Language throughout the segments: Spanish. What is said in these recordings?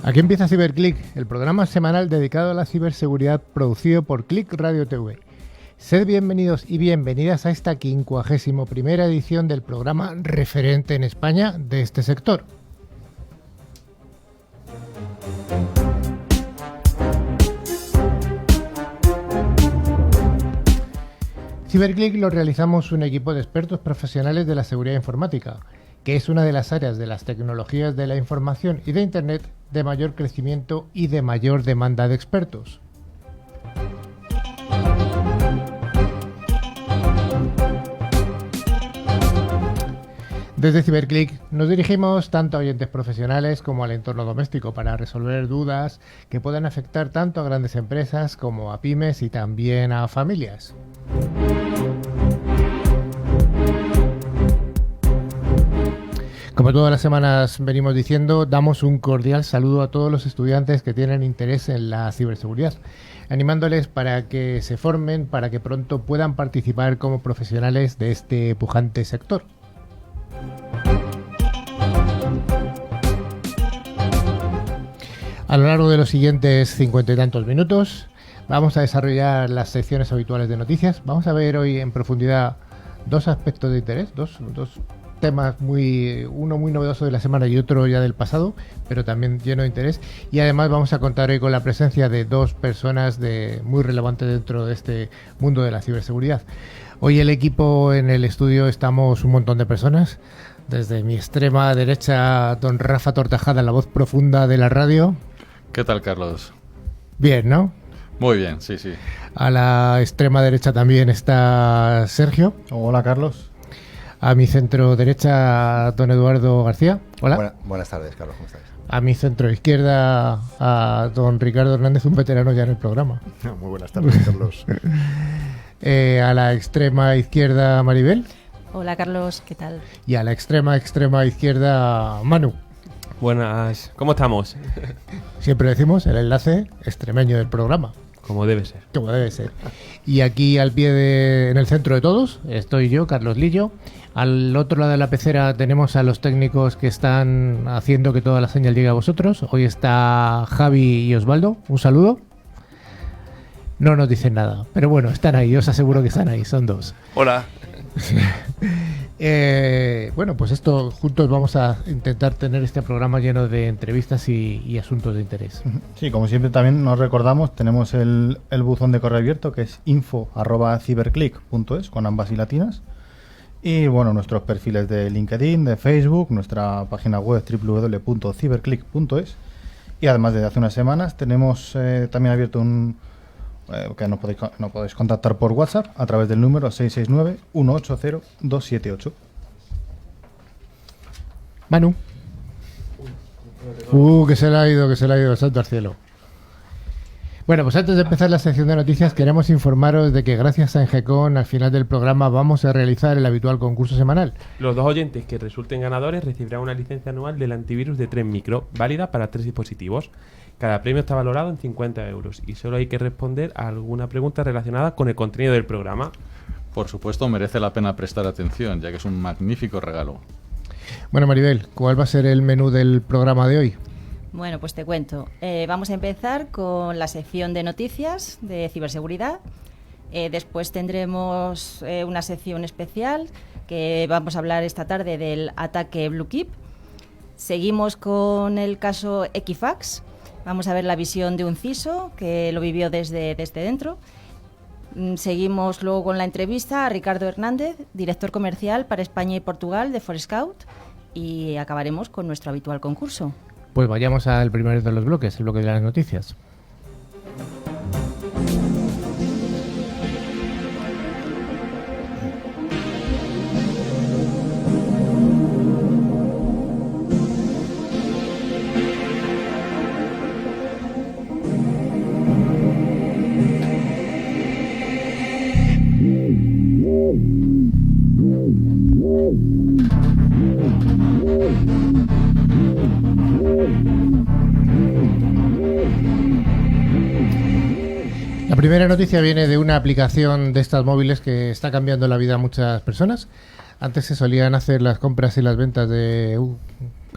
Aquí empieza CiberClick, el programa semanal dedicado a la ciberseguridad producido por Click Radio TV. Sed bienvenidos y bienvenidas a esta 51ª edición del programa referente en España de este sector. CiberClick lo realizamos un equipo de expertos profesionales de la seguridad informática, que es una de las áreas de las tecnologías de la información y de Internet de mayor crecimiento y de mayor demanda de expertos. Desde CiberClick nos dirigimos tanto a oyentes profesionales como al entorno doméstico para resolver dudas que puedan afectar tanto a grandes empresas como a pymes y también a familias. Como todas las semanas venimos diciendo, damos un cordial saludo a todos los estudiantes que tienen interés en la ciberseguridad, animándoles para que se formen, para que pronto puedan participar como profesionales de este pujante sector. A lo largo de los siguientes 50 y tantos minutos vamos a desarrollar las secciones habituales de noticias. Vamos a ver hoy en profundidad dos aspectos de interés, dos temas, uno muy novedoso de la semana y otro ya del pasado, pero también lleno de interés. Y además vamos a contar hoy con la presencia de dos personas muy relevantes dentro de este mundo de la ciberseguridad. Hoy el equipo en el estudio estamos un montón de personas. Desde mi extrema derecha, don Rafa Tortajada, la voz profunda de la radio. ¿Qué tal, Carlos? Bien, ¿no? Muy bien, sí. A la extrema derecha también está Sergio. Hola, Carlos. A mi centro derecha, don Eduardo García. Hola. Buenas tardes, Carlos, ¿cómo estáis? A mi centro izquierda, a don Ricardo Hernández, un veterano ya en el programa. Muy buenas tardes, Carlos. A la extrema izquierda, Maribel. Hola, Carlos, ¿qué tal? Y a la extrema izquierda, Manu. Buenas, ¿cómo estamos? Siempre decimos el enlace extremeño del programa. Como debe ser. Como debe ser. Y aquí en el centro de todos, estoy yo, Carlos Lillo. Al otro lado de la pecera tenemos a los técnicos que están haciendo que toda la señal llegue a vosotros. Hoy está Javi y Osvaldo. Un saludo. No nos dicen nada, pero bueno, están ahí, os aseguro que están ahí, son dos. Hola. Bueno, pues esto juntos vamos a intentar tener este programa lleno de entrevistas y asuntos de interés. Sí, como siempre también nos recordamos, tenemos el buzón de correo abierto que es info@ciberclick.es con ambas y latinas. Y bueno, nuestros perfiles de LinkedIn, de Facebook, nuestra página web www.ciberclick.es. Y además desde hace unas semanas tenemos también abierto que nos podéis contactar por WhatsApp a través del número 669-180-278. Manu. Que se le ha ido, santo al cielo. Bueno, pues antes de empezar la sección de noticias queremos informaros de que gracias a Engecon al final del programa vamos a realizar el habitual concurso semanal. Los dos oyentes que resulten ganadores recibirán una licencia anual del antivirus de 3 micro, válida para 3 dispositivos. Cada premio está valorado en 50 euros y solo hay que responder a alguna pregunta relacionada con el contenido del programa. Por supuesto, merece la pena prestar atención, ya que es un magnífico regalo. Bueno, Maribel, ¿cuál va a ser el menú del programa de hoy? Bueno, pues te cuento. Vamos a empezar con la sección de noticias de ciberseguridad. Después tendremos una sección especial que vamos a hablar esta tarde del ataque BlueKeep. Seguimos con el caso Equifax. Vamos a ver la visión de un CISO que lo vivió desde dentro. Seguimos luego con la entrevista a Ricardo Hernández, director comercial para España y Portugal de Forescout, y acabaremos con nuestro habitual concurso. Pues vayamos al primero de los bloques, el bloque de las noticias. La primera noticia viene de una aplicación de estas móviles que está cambiando la vida a muchas personas. Antes se solían hacer las compras y las ventas de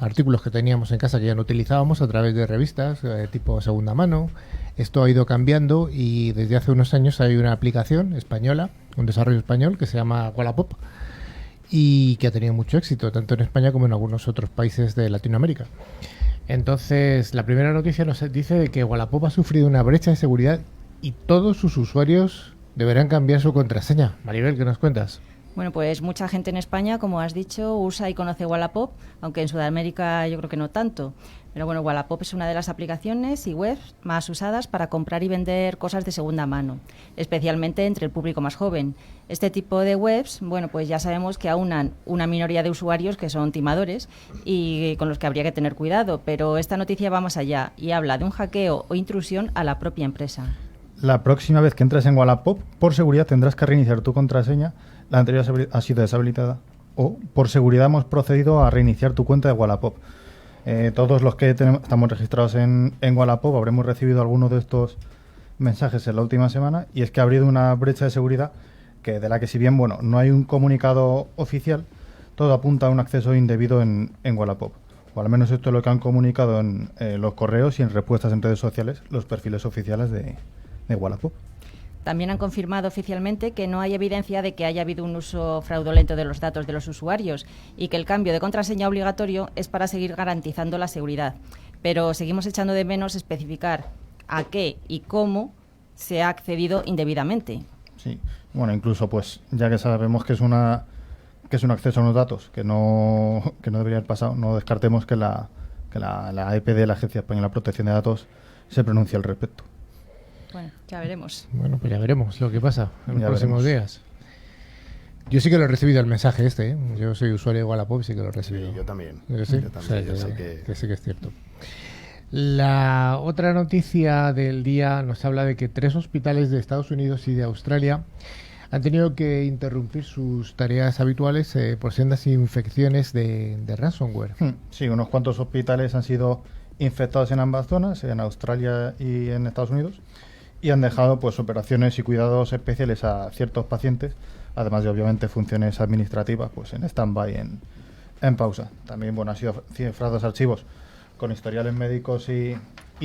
artículos que teníamos en casa que ya no utilizábamos a través de revistas tipo segunda mano. Esto ha ido cambiando y desde hace unos años hay una aplicación española, un desarrollo español que se llama Wallapop y que ha tenido mucho éxito, tanto en España como en algunos otros países de Latinoamérica. Entonces, la primera noticia nos dice de que Wallapop ha sufrido una brecha de seguridad y todos sus usuarios deberán cambiar su contraseña. Maribel, ¿qué nos cuentas? Bueno, pues mucha gente en España, como has dicho, usa y conoce Wallapop, aunque en Sudamérica yo creo que no tanto. Pero bueno, Wallapop es una de las aplicaciones y webs más usadas para comprar y vender cosas de segunda mano, especialmente entre el público más joven. Este tipo de webs, bueno, pues ya sabemos que aunan una minoría de usuarios que son timadores y con los que habría que tener cuidado, pero esta noticia va más allá y habla de un hackeo o intrusión a la propia empresa. La próxima vez que entres en Wallapop, por seguridad tendrás que reiniciar tu contraseña. La anterior ha sido deshabilitada. O, por seguridad, hemos procedido a reiniciar tu cuenta de Wallapop. Todos los que estamos registrados en Wallapop habremos recibido alguno de estos mensajes en la última semana, y es que ha habido una brecha de seguridad de la que, si bien bueno, no hay un comunicado oficial, todo apunta a un acceso indebido en Wallapop. O al menos esto es lo que han comunicado en los correos y en respuestas en redes sociales los perfiles oficiales de Wallapop. También han confirmado oficialmente que no hay evidencia de que haya habido un uso fraudulento de los datos de los usuarios y que el cambio de contraseña obligatorio es para seguir garantizando la seguridad. Pero seguimos echando de menos especificar a qué y cómo se ha accedido indebidamente. Sí, bueno, incluso pues ya que sabemos que es un acceso a unos datos que no debería haber pasado, no descartemos que la AEPD, la Agencia Española de Protección de Datos, se pronuncie al respecto. Bueno, ya veremos. Bueno, pues ya veremos lo que pasa en los Ya próximos veremos. días. Yo sí que lo he recibido el mensaje este, ¿eh? Yo soy usuario de Wallapop y sí que lo he recibido. Sí, yo también. ¿Sí? Yo también, O sea, yo sé que sí que es cierto. La otra noticia del día nos habla de que 3 hospitales de Estados Unidos y de Australia han tenido que interrumpir sus tareas habituales por sendas infecciones de ransomware. Sí, unos cuantos hospitales han sido infectados en ambas zonas, en Australia y en Estados Unidos, y han dejado pues operaciones y cuidados especiales a ciertos pacientes, además de obviamente funciones administrativas pues en stand-by, en pausa. También bueno, han sido cifrados archivos con historiales médicos y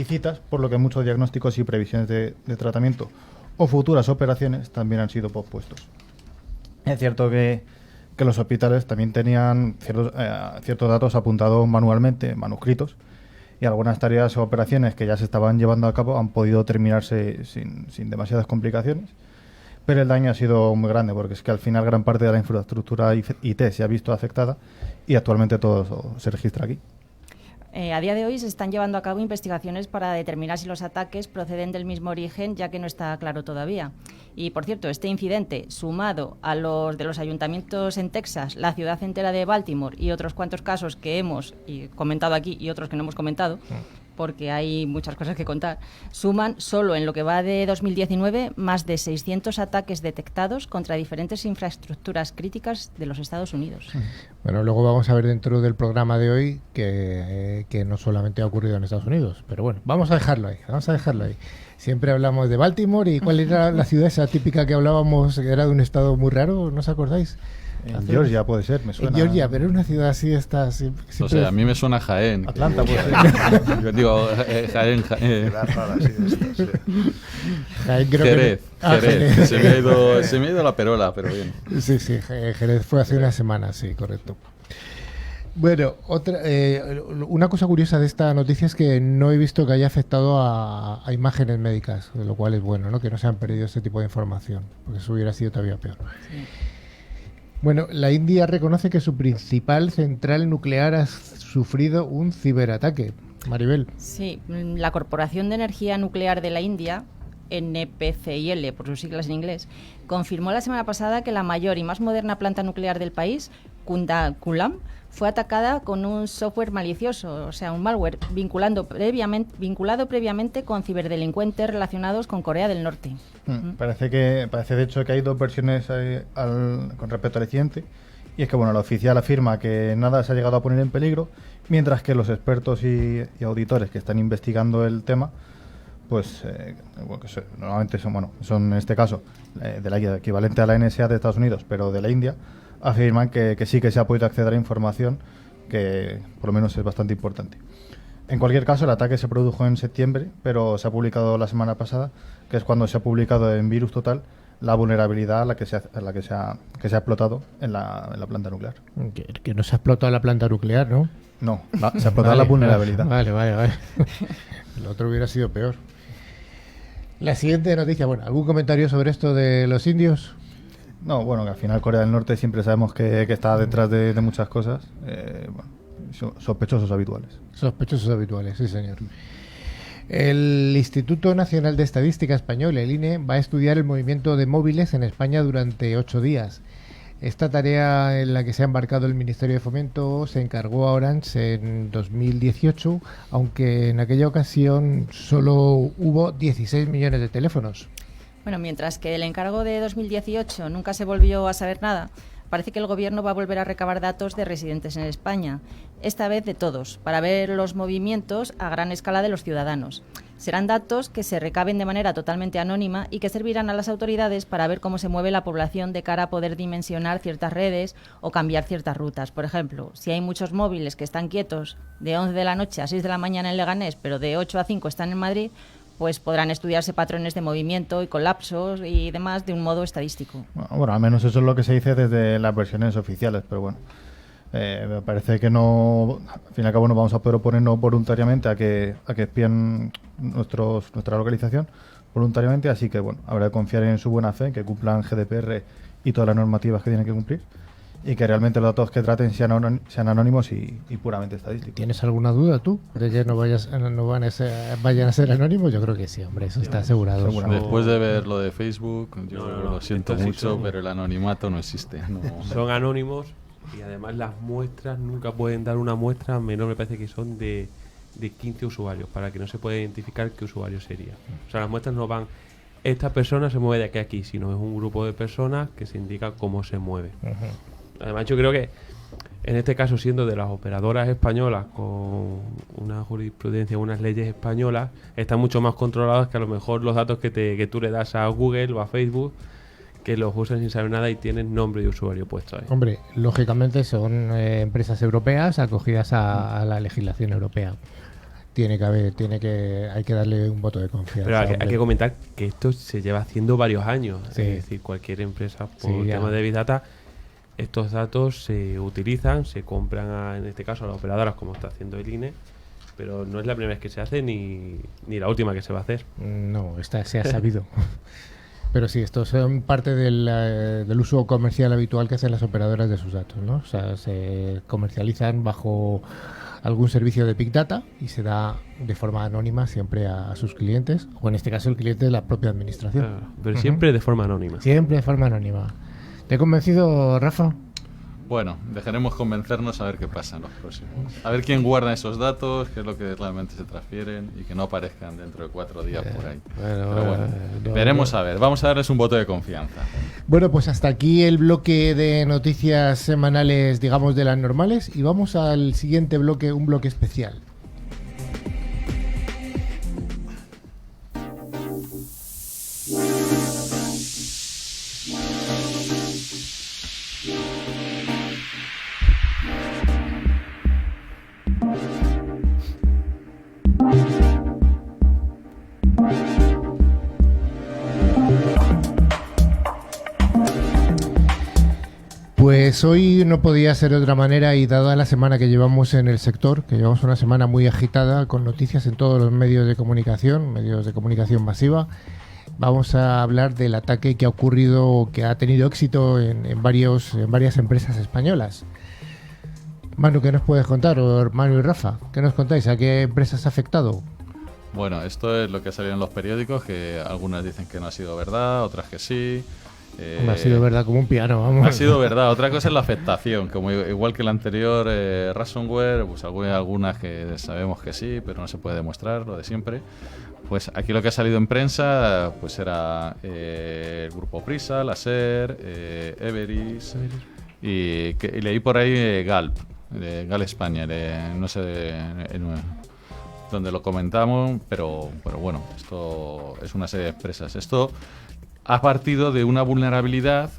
citas, por lo que muchos diagnósticos y previsiones de tratamiento o futuras operaciones también han sido pospuestos. Es cierto que los hospitales también tenían ciertos datos apuntados manualmente, manuscritos, y algunas tareas o operaciones que ya se estaban llevando a cabo han podido terminarse sin demasiadas complicaciones, pero el daño ha sido muy grande, porque es que al final gran parte de la infraestructura IT se ha visto afectada y actualmente todo se registra aquí. A día de hoy se están llevando a cabo investigaciones para determinar si los ataques proceden del mismo origen, ya que no está claro todavía. Y, por cierto, este incidente, sumado a los de los ayuntamientos en Texas, la ciudad entera de Baltimore y otros cuantos casos que hemos comentado aquí y otros que no hemos comentado, porque hay muchas cosas que contar, suman solo en lo que va de 2019 más de 600 ataques detectados contra diferentes infraestructuras críticas de los Estados Unidos. Bueno, luego vamos a ver dentro del programa de hoy que no solamente ha ocurrido en Estados Unidos, pero bueno, vamos a dejarlo ahí. Siempre hablamos de Baltimore y cuál era la ciudad esa típica que hablábamos, que era de un estado muy raro, ¿no os acordáis? En Georgia puede ser, me suena. En Georgia, pero una ciudad así está... O sea, a mí me suena Jaén. Atlanta puede ser. Yo digo, Jaén. Era rara, sí, de estas, sí. Jaén, creo que no. Jerez. Se me ha ido la perola, pero bien. Sí, Jerez fue hace una semana, sí, correcto. Bueno, una cosa curiosa de esta noticia es que no he visto que haya afectado a imágenes médicas, lo cual es bueno, ¿no? Que no se han perdido ese tipo de información, porque eso hubiera sido todavía peor. Sí. Bueno, la India reconoce que su principal central nuclear ha sufrido un ciberataque. Maribel. Sí, la Corporación de Energía Nuclear de la India, NPCIL por sus siglas en inglés, confirmó la semana pasada que la mayor y más moderna planta nuclear del país, Kulam, fue atacada con un software malicioso, o sea, un malware, vinculado previamente con ciberdelincuentes relacionados con Corea del Norte. Parece de hecho que hay dos versiones con respecto al incidente, y es que bueno, la oficial afirma que nada se ha llegado a poner en peligro, mientras que los expertos y auditores que están investigando el tema, pues normalmente son en este caso de la equivalente a la NSA de Estados Unidos, pero de la India, afirman que sí que se ha podido acceder a información que por lo menos es bastante importante. En cualquier caso, el ataque se produjo en septiembre, pero se ha publicado la semana pasada, que es cuando se ha publicado en Virus Total la vulnerabilidad a la que se ha explotado en la planta nuclear. Que no se ha explotado la planta nuclear, ¿no? No, se ha explotado la vulnerabilidad. Vale. El otro hubiera sido peor. La siguiente noticia, bueno, ¿algún comentario sobre esto de los indios? No, bueno, que al final Corea del Norte siempre sabemos que está detrás de muchas cosas. Sospechosos habituales. Sospechosos habituales, sí, señor. El Instituto Nacional de Estadística Español, el INE, va a estudiar el movimiento de móviles en España durante 8 días. Esta tarea en la que se ha embarcado el Ministerio de Fomento se encargó a Orange en 2018, aunque en aquella ocasión solo hubo 16 millones de teléfonos. Bueno, mientras que del encargo de 2018 nunca se volvió a saber nada, parece que el Gobierno va a volver a recabar datos de residentes en España, esta vez de todos, para ver los movimientos a gran escala de los ciudadanos. Serán datos que se recaben de manera totalmente anónima y que servirán a las autoridades para ver cómo se mueve la población de cara a poder dimensionar ciertas redes o cambiar ciertas rutas. Por ejemplo, si hay muchos móviles que están quietos de 11 de la noche a 6 de la mañana en Leganés, pero de 8 a 5 están en Madrid, pues podrán estudiarse patrones de movimiento y colapsos y demás de un modo estadístico. Bueno, al menos eso es lo que se dice desde las versiones oficiales, pero bueno, me parece que no, al fin y al cabo no vamos a poder oponernos voluntariamente a que espíen nuestra localización voluntariamente, así que bueno, habrá que confiar en su buena fe, que cumplan GDPR y todas las normativas que tienen que cumplir, y que realmente los datos que traten sean anónimos y puramente estadísticos. ¿Tienes alguna duda tú de que vayan a ser anónimos? Yo creo que sí, hombre, eso está asegurado. Después de ver lo de Facebook, yo lo siento entonces mucho, pero el anonimato no existe. No. Son anónimos y además las muestras nunca pueden dar una muestra menor, me parece que son de 15 usuarios, para que no se pueda identificar qué usuario sería. O sea, las muestras no van, esta persona se mueve de aquí a aquí, sino es un grupo de personas que se indica cómo se mueve. Además, yo creo que en este caso, siendo de las operadoras españolas con una jurisprudencia, unas leyes españolas, están mucho más controladas que a lo mejor los datos que tú le das a Google o a Facebook, que los usan sin saber nada y tienen nombre de usuario puesto ahí. Hombre, lógicamente son empresas europeas acogidas a la legislación europea. Hay que darle un voto de confianza. Pero hay que comentar que esto se lleva haciendo varios años. Sí. Es decir, cualquier empresa por Sí, tema de Big Data, estos datos se utilizan, se compran en este caso a las operadoras, como está haciendo el INE, pero no es la primera vez que se hace ni la última que se va a hacer. No, esta se ha sabido. Pero sí, estos son parte del uso comercial habitual que hacen las operadoras de sus datos, ¿no? O sea, se comercializan bajo algún servicio de Big Data y se da de forma anónima siempre a sus clientes, o en este caso el cliente de la propia administración. Claro, pero siempre de forma anónima. Siempre de forma anónima. ¿Te he convencido, Rafa? Bueno, dejaremos convencernos a ver qué pasa en los próximos. A ver quién guarda esos datos, qué es lo que realmente se transfieren y que no aparezcan dentro de 4 días por ahí. Pero bueno, veremos a ver. Vamos a darles un voto de confianza. Bueno, pues hasta aquí el bloque de noticias semanales, digamos, de las normales, y vamos al siguiente bloque, un bloque especial. Pues hoy no podía ser de otra manera, y dada la semana que llevamos en el sector, que llevamos una semana muy agitada con noticias en todos los medios de comunicación masiva, vamos a hablar del ataque que ha ocurrido, que ha tenido éxito en varias empresas españolas. Manu, ¿qué nos puedes contar? O Manu y Rafa, ¿qué nos contáis? ¿A qué empresas ha afectado? Bueno, esto es lo que ha salido en los periódicos, que algunas dicen que no ha sido verdad, otras que sí. Ha sido verdad como un piano, vamos. Ha sido verdad. Otra cosa es la afectación, como igual que el anterior ransomware, pues algunas que sabemos que sí, pero no se puede demostrar, lo de siempre. Pues aquí lo que ha salido en prensa pues era el grupo Prisa, la SER, Everis y leí por ahí Galp España, no sé dónde lo comentamos, pero bueno, esto es una serie de empresas. Esto ha partido de una vulnerabilidad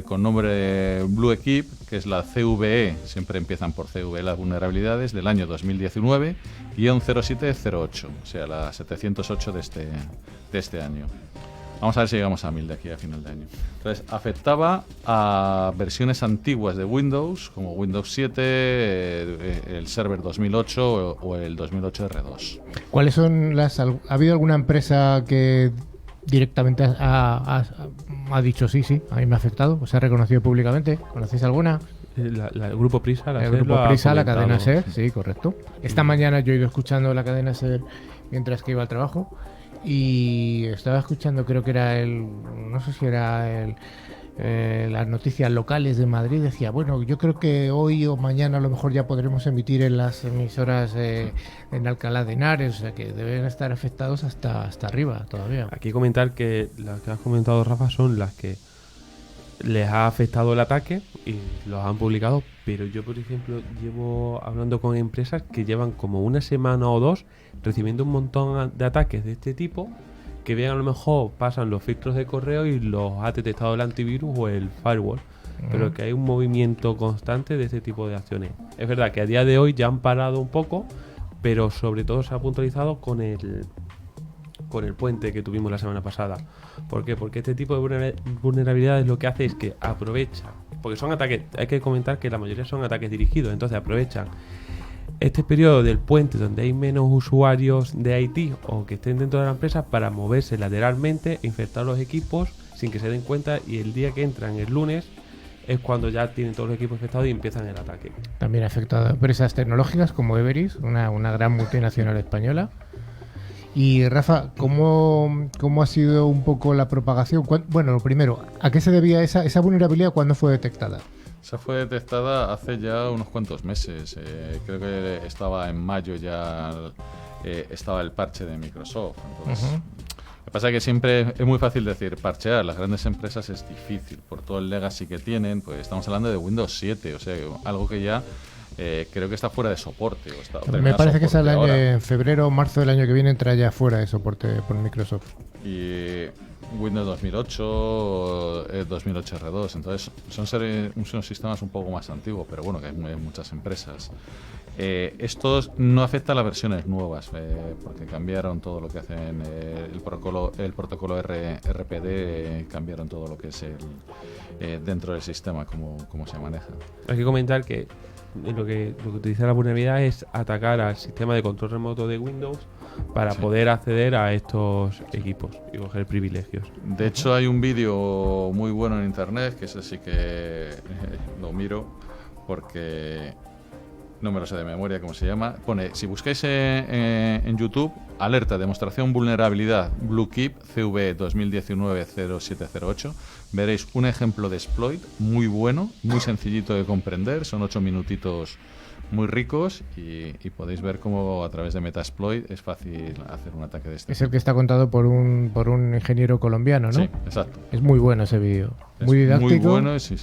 con nombre Blue Equip, que es la CVE, siempre empiezan por CVE las vulnerabilidades, del año 2019, guión 0708, o sea, la 708 de este año. Vamos a ver si llegamos a 1000 de aquí a final de año. Entonces, afectaba a versiones antiguas de Windows, como Windows 7, el Server 2008 o el 2008 R2. ¿Cuáles son las... ¿Ha habido alguna empresa que directamente ha dicho sí, a mí me ha afectado? ¿O se ha reconocido públicamente? ¿Conocéis alguna? El grupo Prisa, el grupo Prisa, la cadena SER, sí, correcto. Esta mañana yo he ido escuchando la cadena SER mientras que iba al trabajo y estaba escuchando, creo que era no sé si era las noticias locales de Madrid. Decía, bueno, yo creo que hoy o mañana a lo mejor ya podremos emitir en las emisoras en Alcalá de Henares, o sea que deben estar afectados hasta arriba todavía. Aquí comentar que las que has comentado, Rafa, son las que les ha afectado el ataque y los han publicado, pero yo, por ejemplo, llevo hablando con empresas que llevan como una semana o dos recibiendo un montón de ataques de este tipo, que bien a lo mejor pasan los filtros de correo y los ha detectado el antivirus o el firewall, pero que hay un movimiento constante de este tipo de acciones. Es verdad que a día de hoy ya han parado un poco, pero sobre todo se ha puntualizado con el puente que tuvimos la semana pasada. ¿Por qué? Porque este tipo de vulnerabilidades lo que hace es que aprovecha, porque son ataques, hay que comentar que la mayoría son ataques dirigidos, entonces aprovechan este periodo del puente donde hay menos usuarios de IT o que estén dentro de la empresa para moverse lateralmente, infectar los equipos sin que se den cuenta, y el día que entran, el lunes, es cuando ya tienen todos los equipos infectados y empiezan el ataque. También ha afectado a empresas tecnológicas como Everis, una gran multinacional española. Y Rafa, ¿cómo ha sido un poco la propagación? Bueno, lo primero, ¿a qué se debía esa vulnerabilidad? ¿Cuándo fue detectada? Esa fue detectada hace ya unos cuantos meses. Creo que estaba en mayo ya estaba el parche de Microsoft. Entonces, lo que pasa es que siempre es muy fácil decir parchear. Las grandes empresas es difícil por todo el legacy que tienen. Pues estamos hablando de Windows 7, o sea, algo que ya creo que está fuera de soporte. Me parece que sale en febrero o marzo del año que viene, entra ya fuera de soporte por Microsoft. Y Windows 2008, 2008 R2, entonces son sistemas un poco más antiguos, pero bueno, que hay muchas empresas. Estos no afectan a las versiones nuevas, porque cambiaron todo lo que hacen el protocolo RPD, cambiaron todo lo que es dentro del sistema, cómo se maneja. Hay que comentar que lo que utiliza la vulnerabilidad es atacar al sistema de control remoto de Windows para poder acceder a estos equipos y coger privilegios. De hecho, hay un vídeo muy bueno en internet, que ese sí que lo miro, porque no me lo sé de memoria cómo se llama. Pone, si buscáis en YouTube, alerta, demostración vulnerabilidad BlueKeep CV 2019-0708, veréis un ejemplo de exploit muy bueno, muy sencillito de comprender, son 8 minutitos muy ricos y podéis ver cómo a través de Metasploit es fácil hacer un ataque de este. Es el que está contado por un ingeniero colombiano, ¿no? Sí, exacto. Es muy bueno ese vídeo, muy didáctico. Muy bueno, sí.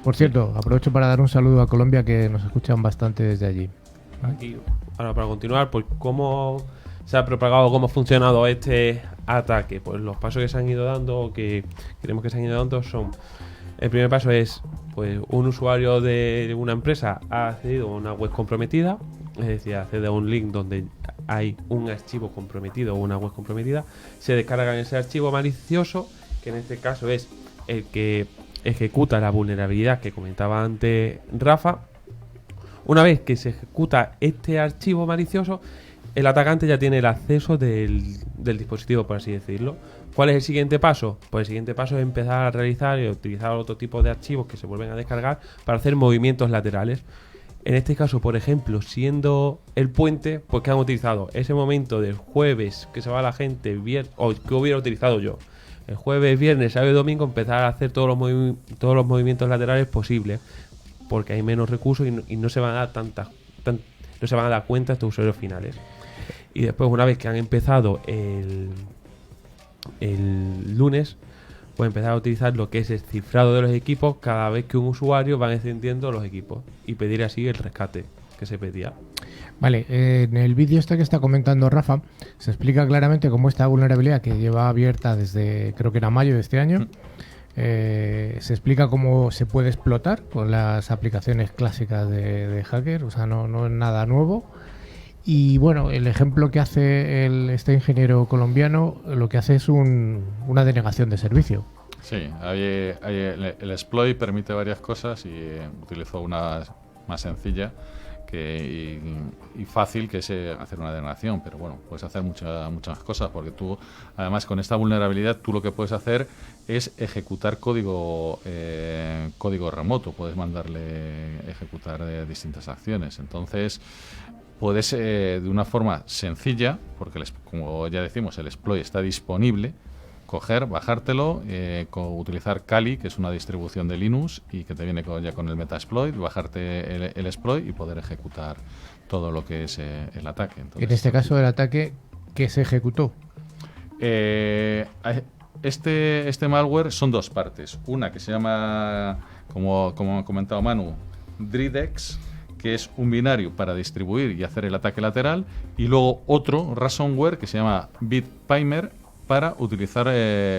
Por cierto, aprovecho para dar un saludo a Colombia, que nos escuchan bastante desde allí. Aquí, ahora para continuar, pues cómo se ha propagado, cómo ha funcionado este ataque. Pues los pasos que se han ido dando, o que creemos que se han ido dando, son: el primer paso es, pues, un usuario de una empresa ha accedido a una web comprometida, es decir, accede a un link donde hay un archivo comprometido o una web comprometida, se descargan ese archivo malicioso, que en este caso es el que ejecuta la vulnerabilidad que comentaba antes Rafa. Una vez que se ejecuta este archivo malicioso, el atacante ya tiene el acceso del dispositivo, por así decirlo. ¿Cuál es el siguiente paso? Pues el siguiente paso es empezar a realizar y utilizar otro tipo de archivos que se vuelven a descargar para hacer movimientos laterales. En este caso, por ejemplo, siendo el puente, pues que han utilizado ese momento del jueves que se va la gente, o que hubiera utilizado yo. El jueves, viernes, sábado y domingo empezar a hacer todos los movimientos laterales posibles, porque hay menos recursos y no se van a dar no se van a dar cuenta estos usuarios finales. Y después, una vez que han empezado el lunes, pues empezar a utilizar lo que es el cifrado de los equipos cada vez que un usuario va encendiendo los equipos y pedir así el rescate, que se pedía. Vale, en el vídeo este que está comentando Rafa, se explica claramente cómo esta vulnerabilidad que lleva abierta desde, creo que era mayo de este año, se explica cómo se puede explotar con las aplicaciones clásicas de hacker, o sea, no es nada nuevo. Y bueno, el ejemplo que hace este ingeniero colombiano, lo que hace es una denegación de servicio. Sí, el exploit permite varias cosas y utilizo una más sencilla y fácil, que es hacer una denegación, pero bueno, puedes hacer muchas cosas, porque tú, además, con esta vulnerabilidad, tú lo que puedes hacer es ejecutar código remoto, puedes mandarle ejecutar distintas acciones. Entonces, puedes, de una forma sencilla, porque como ya decimos, el exploit está disponible, bajártelo, utilizar Kali, que es una distribución de Linux y que te viene ya con el Metasploit, bajarte el exploit y poder ejecutar todo lo que es el ataque. Entonces, en este caso, el ataque que se ejecutó. Este malware son dos partes. Una que se llama, como ha comentado Manu, Dridex, que es un binario para distribuir y hacer el ataque lateral, y luego otro ransomware que se llama Bitpimer, para utilizar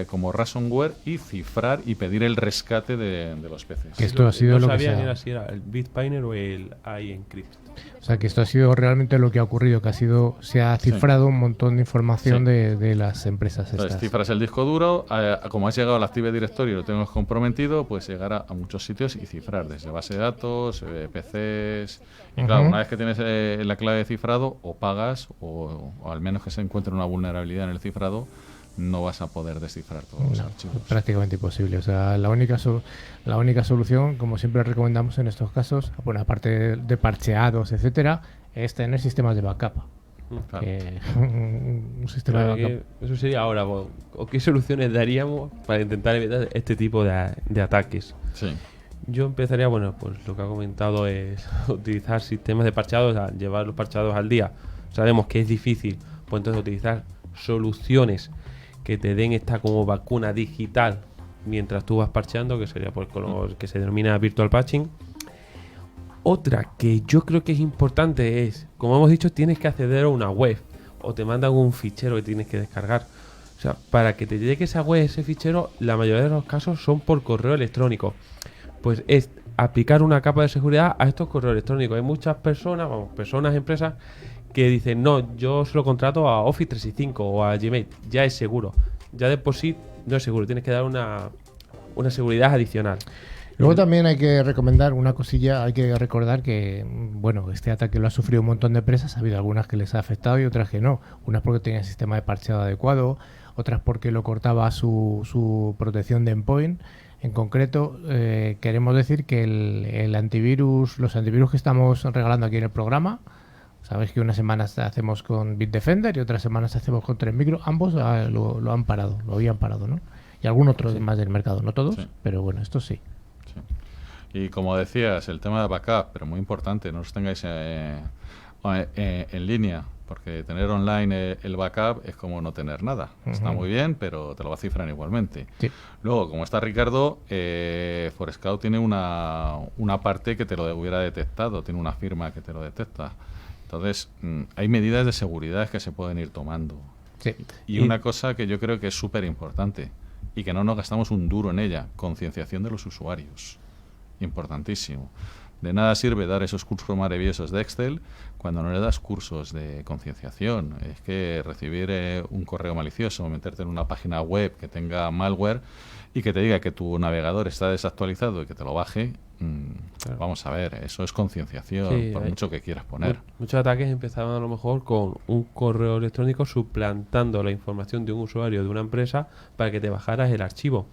como ransomware y cifrar y pedir el rescate de los peces. Que esto ha sido lo que sabía si era el Bitpimer o el iEncrypt. O sea, que esto ha sido realmente lo que ha ocurrido, que se ha cifrado un montón de información de las empresas estas. Entonces, cifras el disco duro, como has llegado al Active Directory y lo tengo comprometido, pues llegar a muchos sitios y cifrar, desde base de datos, PCs... Y claro, una vez que tienes la clave de cifrado, o pagas, o al menos que se encuentre una vulnerabilidad en el cifrado, no vas a poder descifrar todos los archivos. Prácticamente imposible. O sea, la única solución, como siempre recomendamos en estos casos, bueno, aparte de parcheados, etcétera, es tener sistemas de backup. Claro. Un sistema de backup. Eso sería ahora. ¿O qué soluciones daríamos para intentar evitar este tipo de ataques? Sí. Yo empezaría, pues lo que ha comentado es utilizar sistemas de parcheados, o sea, llevar los parcheados al día. Sabemos que es difícil, pues entonces utilizar soluciones que te den esta como vacuna digital mientras tú vas parcheando, que sería pues con lo que se denomina virtual patching. Otra que yo creo que es importante es, como hemos dicho, tienes que acceder a una web o te mandan un fichero que tienes que descargar. O sea, para que te llegue esa web, ese fichero, la mayoría de los casos son por correo electrónico. Pues es aplicar una capa de seguridad a estos correos electrónicos. Hay muchas personas, empresas, que dicen, no, yo solo contrato a Office 365 o a Gmail, ya es seguro. Ya de por sí no es seguro, tienes que dar una seguridad adicional. Luego también hay que recomendar una cosilla, hay que recordar que, bueno, este ataque lo ha sufrido un montón de empresas, ha habido algunas que les ha afectado y otras que no. Unas porque tenían sistema de parcheado adecuado, otras porque lo cortaba su protección de endpoint. En concreto, queremos decir que los antivirus que estamos regalando aquí en el programa, sabéis que unas semanas hacemos con Bitdefender y otras semanas hacemos con 3Micro, ambos lo han parado, lo habían parado, ¿no? Y algún otro más del mercado, no todos, pero bueno, estos sí. Y como decías, el tema de backup, pero muy importante, no os tengáis en línea, porque tener online el backup es como no tener nada. Está muy bien, pero te lo va a cifrar igualmente. Sí. Luego, como está Ricardo, Forescout tiene una parte que te lo hubiera detectado, tiene una firma que te lo detecta. Entonces, hay medidas de seguridad que se pueden ir tomando. Sí. Y una cosa que yo creo que es súper importante y que no nos gastamos un duro en ella, concienciación de los usuarios. Importantísimo. De nada sirve dar esos cursos maravillosos de Excel cuando no le das cursos de concienciación. Es que recibir un correo malicioso, meterte en una página web que tenga malware y que te diga que tu navegador está desactualizado y que te lo baje, claro. Vamos a ver, eso es concienciación, sí, por mucho que quieras poner. Muchos ataques empezaban a lo mejor con un correo electrónico suplantando la información de un usuario de una empresa para que te bajaras el archivo.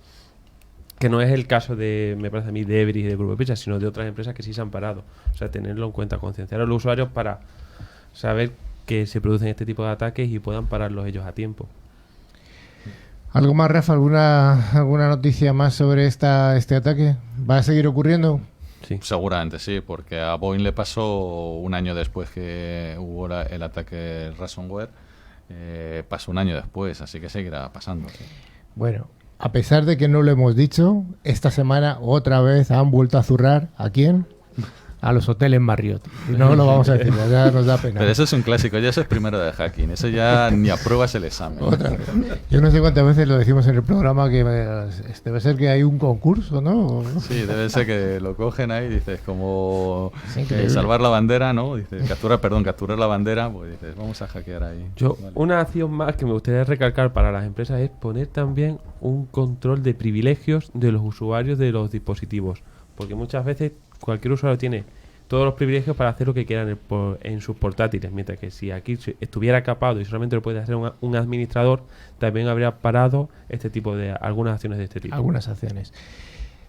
Que no es el caso de, me parece a mí, de Everis y de Grupo Pizza, sino de otras empresas que sí se han parado. O sea, tenerlo en cuenta, concienciar a los usuarios para saber que se producen este tipo de ataques y puedan pararlos ellos a tiempo. ¿Algo más, Rafa? ¿Alguna noticia más sobre este ataque? ¿Va a seguir ocurriendo? Sí. Seguramente sí, porque a Boeing le pasó un año después que hubo el ataque ransomware. Pasó un año después, así que seguirá pasando. Sí. Bueno, a pesar de que no lo hemos dicho, esta semana otra vez han vuelto a zurrar. ¿A quién? a los hoteles Marriott. Y no lo vamos a decir, ya nos da pena. Pero eso es un clásico, ya eso es primero de hacking, eso ya ni apruebas el examen. Otra vez. Yo no sé cuántas veces lo decimos en el programa que debe ser que hay un concurso, ¿no? Sí, debe ser que lo cogen ahí, dices, como increíble. salvar la bandera, ¿no? Dices, capturar la bandera, pues dices, vamos a hackear ahí. Vale. Una acción más que me gustaría recalcar para las empresas es poner también un control de privilegios de los usuarios de los dispositivos. Porque muchas veces cualquier usuario tiene todos los privilegios para hacer lo que quieran en sus portátiles, mientras que si aquí estuviera capado y solamente lo puede hacer un administrador, también habría parado algunas acciones de este tipo. Algunas acciones.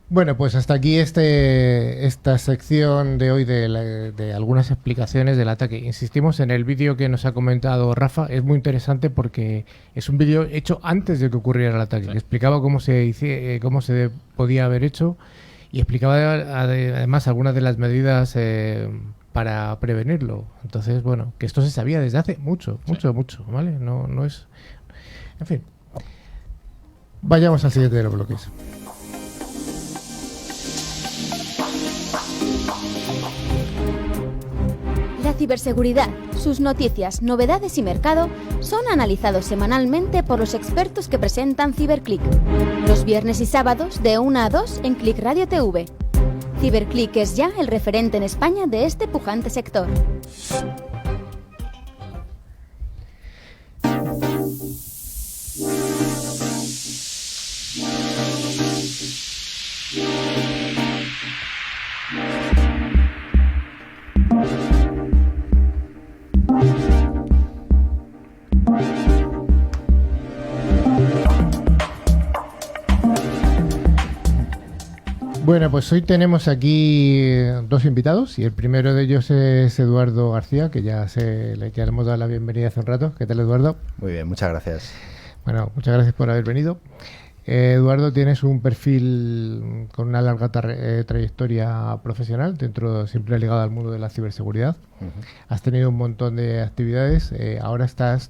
Bueno, pues hasta aquí esta sección de hoy de algunas explicaciones del ataque. Insistimos en el vídeo que nos ha comentado Rafa, es muy interesante porque es un vídeo hecho antes de que ocurriera el ataque, que explicaba cómo se podía haber hecho y explicaba además algunas de las medidas para prevenirlo. Entonces, bueno, que esto se sabía desde hace mucho, ¿vale? No es... En fin. Vayamos al siguiente de los bloques. La ciberseguridad, sus noticias, novedades y mercado son analizados semanalmente por los expertos que presentan CiberClick. Los viernes y sábados de 1 a 2 en Click Radio TV. CiberClick es ya el referente en España de este pujante sector. Bueno, pues hoy tenemos aquí dos invitados y el primero de ellos es Eduardo García, que ya le hemos dado la bienvenida hace un rato. ¿Qué tal, Eduardo? Muy bien, muchas gracias. Bueno, muchas gracias por haber venido. Eduardo, tienes un perfil con una larga trayectoria profesional, siempre ligado al mundo de la ciberseguridad. Has tenido un montón de actividades.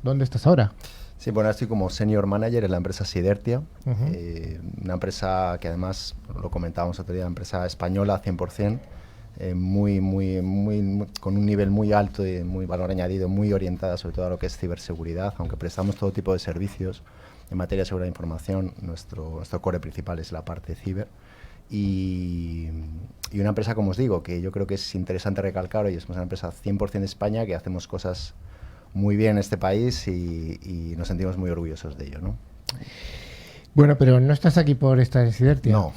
¿Dónde estás ahora? Sí, bueno, estoy como senior manager en la empresa Sidertia, una empresa que además, lo comentábamos otro día, una empresa española 100%, con un nivel muy alto y muy valor añadido, muy orientada sobre todo a lo que es ciberseguridad, aunque prestamos todo tipo de servicios en materia de seguridad de información. Nuestro core principal es la parte ciber. Y una empresa, como os digo, que yo creo que es interesante recalcar, hoy es una empresa 100% de España, que hacemos cosas muy bien en este país y nos sentimos muy orgullosos de ello, ¿no? Bueno, pero no estás aquí por esta Sidertia. No.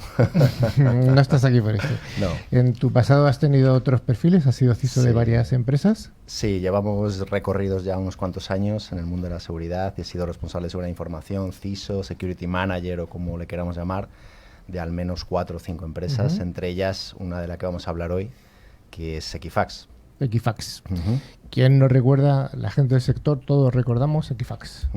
No estás aquí por esto. No. ¿En tu pasado has tenido otros perfiles? ¿Has sido CISO de varias empresas? Sí, llevamos recorridos ya unos cuantos años en el mundo de la seguridad. He sido responsable de seguridad de información, CISO, Security Manager o como le queramos llamar, de al menos 4 o 5 empresas, entre ellas una de la que vamos a hablar hoy, que es Equifax. Equifax. ¿Quién no recuerda? La gente del sector, todos recordamos Equifax.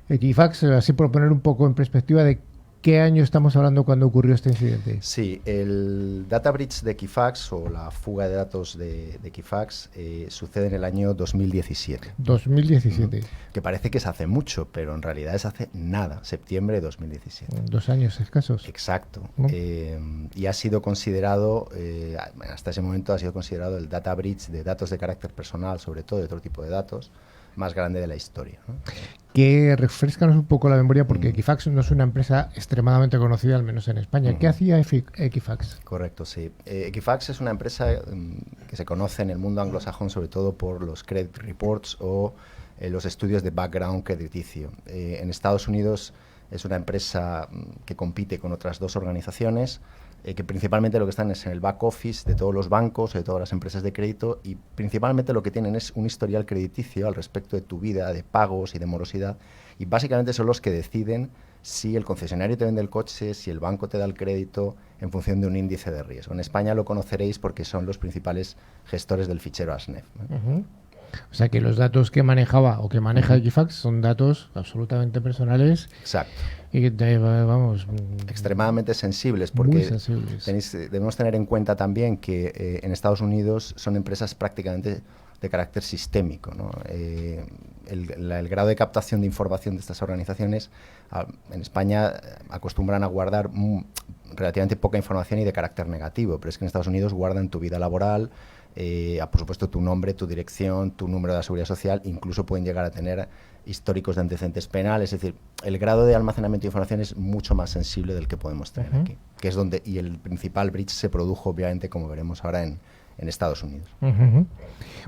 Equifax, así por poner un poco en perspectiva de qué año estamos hablando cuando ocurrió este incidente. Sí, el data breach de Equifax o la fuga de datos de Equifax sucede en el año 2017. 2017. Que parece que es hace mucho, pero en realidad es hace nada, septiembre de 2017. 2 años escasos. Exacto. Y ha sido considerado, hasta ese momento ha sido considerado el data breach de datos de carácter personal, sobre todo de otro tipo de datos, más grande de la historia, ¿no? Que refrescanos un poco la memoria, porque Equifax no es una empresa extremadamente conocida, al menos en España. ¿Qué hacía Equifax? Correcto, sí. Equifax es una empresa que se conoce en el mundo anglosajón sobre todo por los credit reports o los estudios de background crediticio. En Estados Unidos es una empresa que compite con otras 2 organizaciones que principalmente lo que están es en el back office de todos los bancos, de todas las empresas de crédito, y principalmente lo que tienen es un historial crediticio al respecto de tu vida, de pagos y de morosidad, y básicamente son los que deciden si el concesionario te vende el coche, si el banco te da el crédito, en función de un índice de riesgo. En España lo conoceréis porque son los principales gestores del fichero ASNEF, ¿no? O sea que los datos que manejaba o que maneja Equifax son datos absolutamente personales. Exacto. Y vamos, extremadamente sensibles, porque muy sensibles. Debemos tener en cuenta también que en Estados Unidos son empresas prácticamente de carácter sistémico, ¿no? El grado de captación de información de estas organizaciones en España acostumbran a guardar relativamente poca información y de carácter negativo, pero es que en Estados Unidos guardan tu vida laboral, por supuesto tu nombre, tu dirección, tu número de la seguridad social, incluso pueden llegar a tener históricos de antecedentes penales, es decir, el grado de almacenamiento de información es mucho más sensible del que podemos tener aquí, que es donde, y el principal breach se produjo obviamente, como veremos ahora, en Estados Unidos.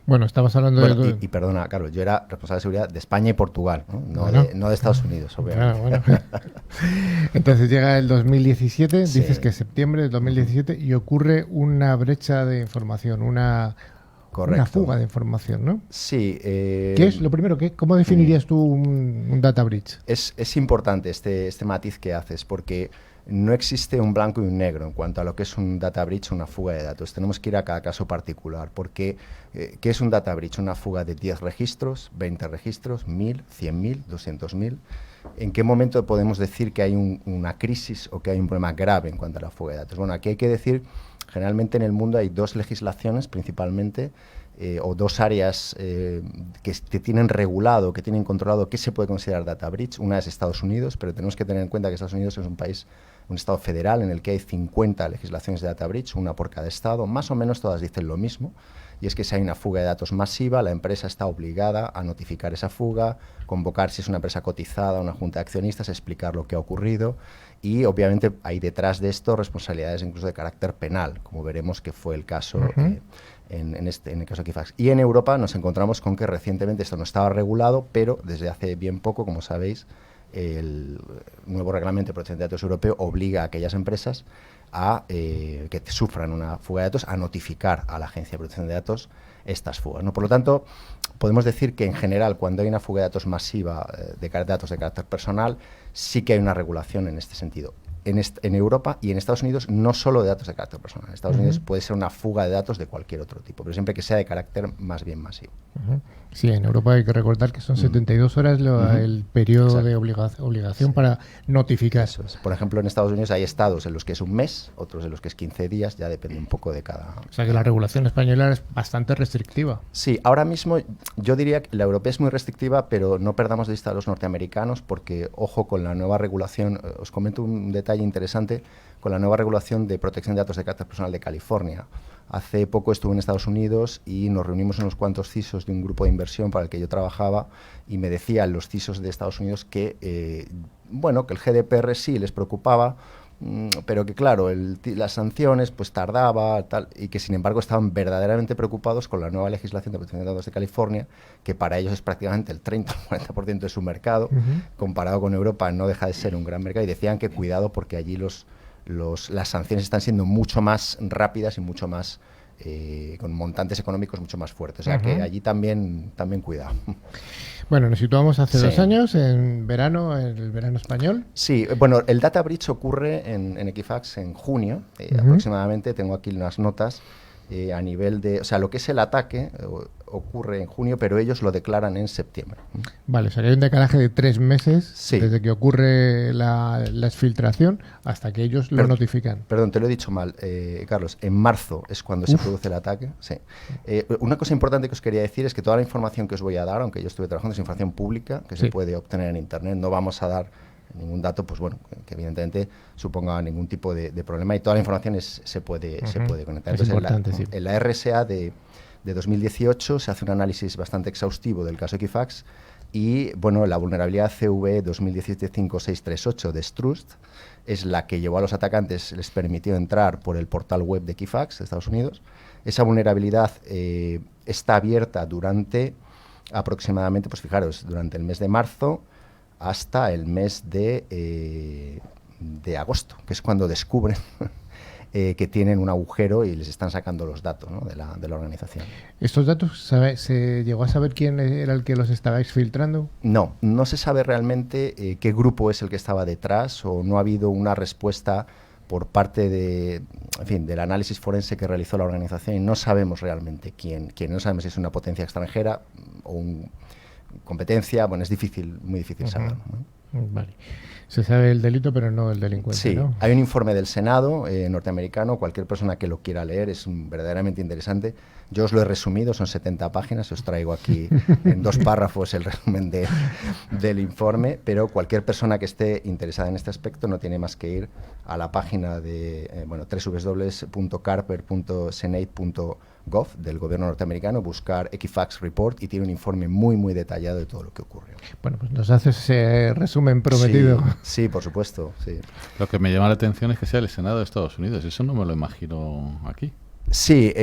Bueno, estamos hablando de... Y perdona, Carlos, yo era responsable de seguridad de España y Portugal, no, Bueno. no de Estados Unidos, obviamente. Bueno. Entonces llega el 2017, Sí. dices que es septiembre del 2017, y ocurre una brecha de información, una Correcto. fuga de información, ¿no? Sí. ¿Qué es lo primero? ¿Cómo definirías tú un data breach? Es importante este matiz que haces, porque no existe un blanco y un negro en cuanto a lo que es un data breach o una fuga de datos. Tenemos que ir a cada caso particular, porque ¿qué es un data breach? Una fuga de 10 registros, 20 registros, 1000, 100.000, 200.000. ¿En qué momento podemos decir que hay una crisis o que hay un problema grave en cuanto a la fuga de datos? Bueno, aquí hay que decir, generalmente en el mundo hay dos legislaciones principalmente, o dos áreas que tienen regulado, que tienen controlado qué se puede considerar data breach. Una es Estados Unidos, pero tenemos que tener en cuenta que Estados Unidos es un estado federal en el que hay 50 legislaciones de data breach, una por cada estado, más o menos todas dicen lo mismo, y es que si hay una fuga de datos masiva, la empresa está obligada a notificar esa fuga, convocar, si es una empresa cotizada, una junta de accionistas, explicar lo que ha ocurrido, y obviamente hay detrás de esto responsabilidades incluso de carácter penal, como veremos que fue el caso en el caso de Equifax. Y en Europa nos encontramos con que recientemente esto no estaba regulado, pero desde hace bien poco, como sabéis, el nuevo reglamento de protección de datos europeo obliga a aquellas empresas que sufran una fuga de datos a notificar a la Agencia de Protección de Datos estas fugas, ¿no? Por lo tanto, podemos decir que en general cuando hay una fuga de datos masiva de datos de carácter personal, sí que hay una regulación en este sentido. En Europa y en Estados Unidos no solo de datos de carácter personal. En Estados Unidos puede ser una fuga de datos de cualquier otro tipo, pero siempre que sea de carácter más bien masivo. Sí, en Europa hay que recordar que son 72 horas el periodo de obligación para notificar. Eso es. Por ejemplo, en Estados Unidos hay estados en los que es un mes, otros en los que es 15 días, ya depende un poco de cada... O sea que la regulación española es bastante restrictiva. Sí, ahora mismo yo diría que la europea es muy restrictiva, pero no perdamos de vista a los norteamericanos porque, ojo, con la nueva regulación, os comento un detalle interesante, con la nueva regulación de protección de datos de carácter personal de California. Hace poco estuve en Estados Unidos y nos reunimos unos cuantos CISOs de un grupo de inversión para el que yo trabajaba y me decían los CISOs de Estados Unidos que, que el GDPR sí les preocupaba, pero que claro, las sanciones pues tardaba tal, y que sin embargo estaban verdaderamente preocupados con la nueva legislación de protección de datos de California, que para ellos es prácticamente el 30 o 40% de su mercado, comparado con Europa no deja de ser un gran mercado, y decían que cuidado porque allí las sanciones están siendo mucho más rápidas y mucho más con montantes económicos mucho más fuertes, o sea que allí también cuidado. Bueno, nos situamos hace Sí. 2 años, en el verano español. Sí, bueno, el data breach ocurre en Equifax en junio, aproximadamente, tengo aquí unas notas, a nivel de, o sea, lo que es el ataque ocurre en junio, pero ellos lo declaran en septiembre. Vale, o sea que hay un decalaje de 3 meses Sí. desde que ocurre la exfiltración hasta que ellos lo notifican. Perdón, te lo he dicho mal, Carlos. En marzo es cuando se produce el ataque. Sí. Una cosa importante que os quería decir es que toda la información que os voy a dar, aunque yo estuve trabajando, es información pública que Sí. se puede obtener en Internet. No vamos a dar ningún dato, pues bueno, que evidentemente suponga ningún tipo de problema, y toda la información se puede conectar. Es Entonces, importante, sí. en la RSA de 2018 se hace un análisis bastante exhaustivo del caso Equifax y, bueno, la vulnerabilidad CV 2017-5638 de Strust es la que llevó a los atacantes, les permitió entrar por el portal web de Equifax de Estados Unidos. Esa vulnerabilidad está abierta durante aproximadamente, pues fijaros, durante el mes de marzo hasta el mes de agosto, que es cuando descubren que tienen un agujero y les están sacando los datos, ¿no?, de la organización. ¿Estos datos se llegó a saber quién era el que los estabais filtrando? No se sabe realmente qué grupo es el que estaba detrás, o no ha habido una respuesta por parte del análisis forense que realizó la organización, y no sabemos realmente quién. No sabemos si es una potencia extranjera o competencia. Bueno, es muy difícil saberlo, ¿no? Vale. Se sabe el delito, pero no el delincuente, Sí, ¿no? hay un informe del Senado norteamericano, cualquier persona que lo quiera leer, es verdaderamente interesante. Yo os lo he resumido, son 70 páginas, os traigo aquí en 2 párrafos el resumen del informe, pero cualquier persona que esté interesada en este aspecto no tiene más que ir a la página de www.carper.senate.gov del gobierno norteamericano, buscar Equifax Report y tiene un informe muy, muy detallado de todo lo que ocurrió. Bueno, pues nos haces ese resumen prometido. Sí, por supuesto, sí. Lo que me llama la atención es que sea el Senado de Estados Unidos. Eso no me lo imagino aquí. Sí,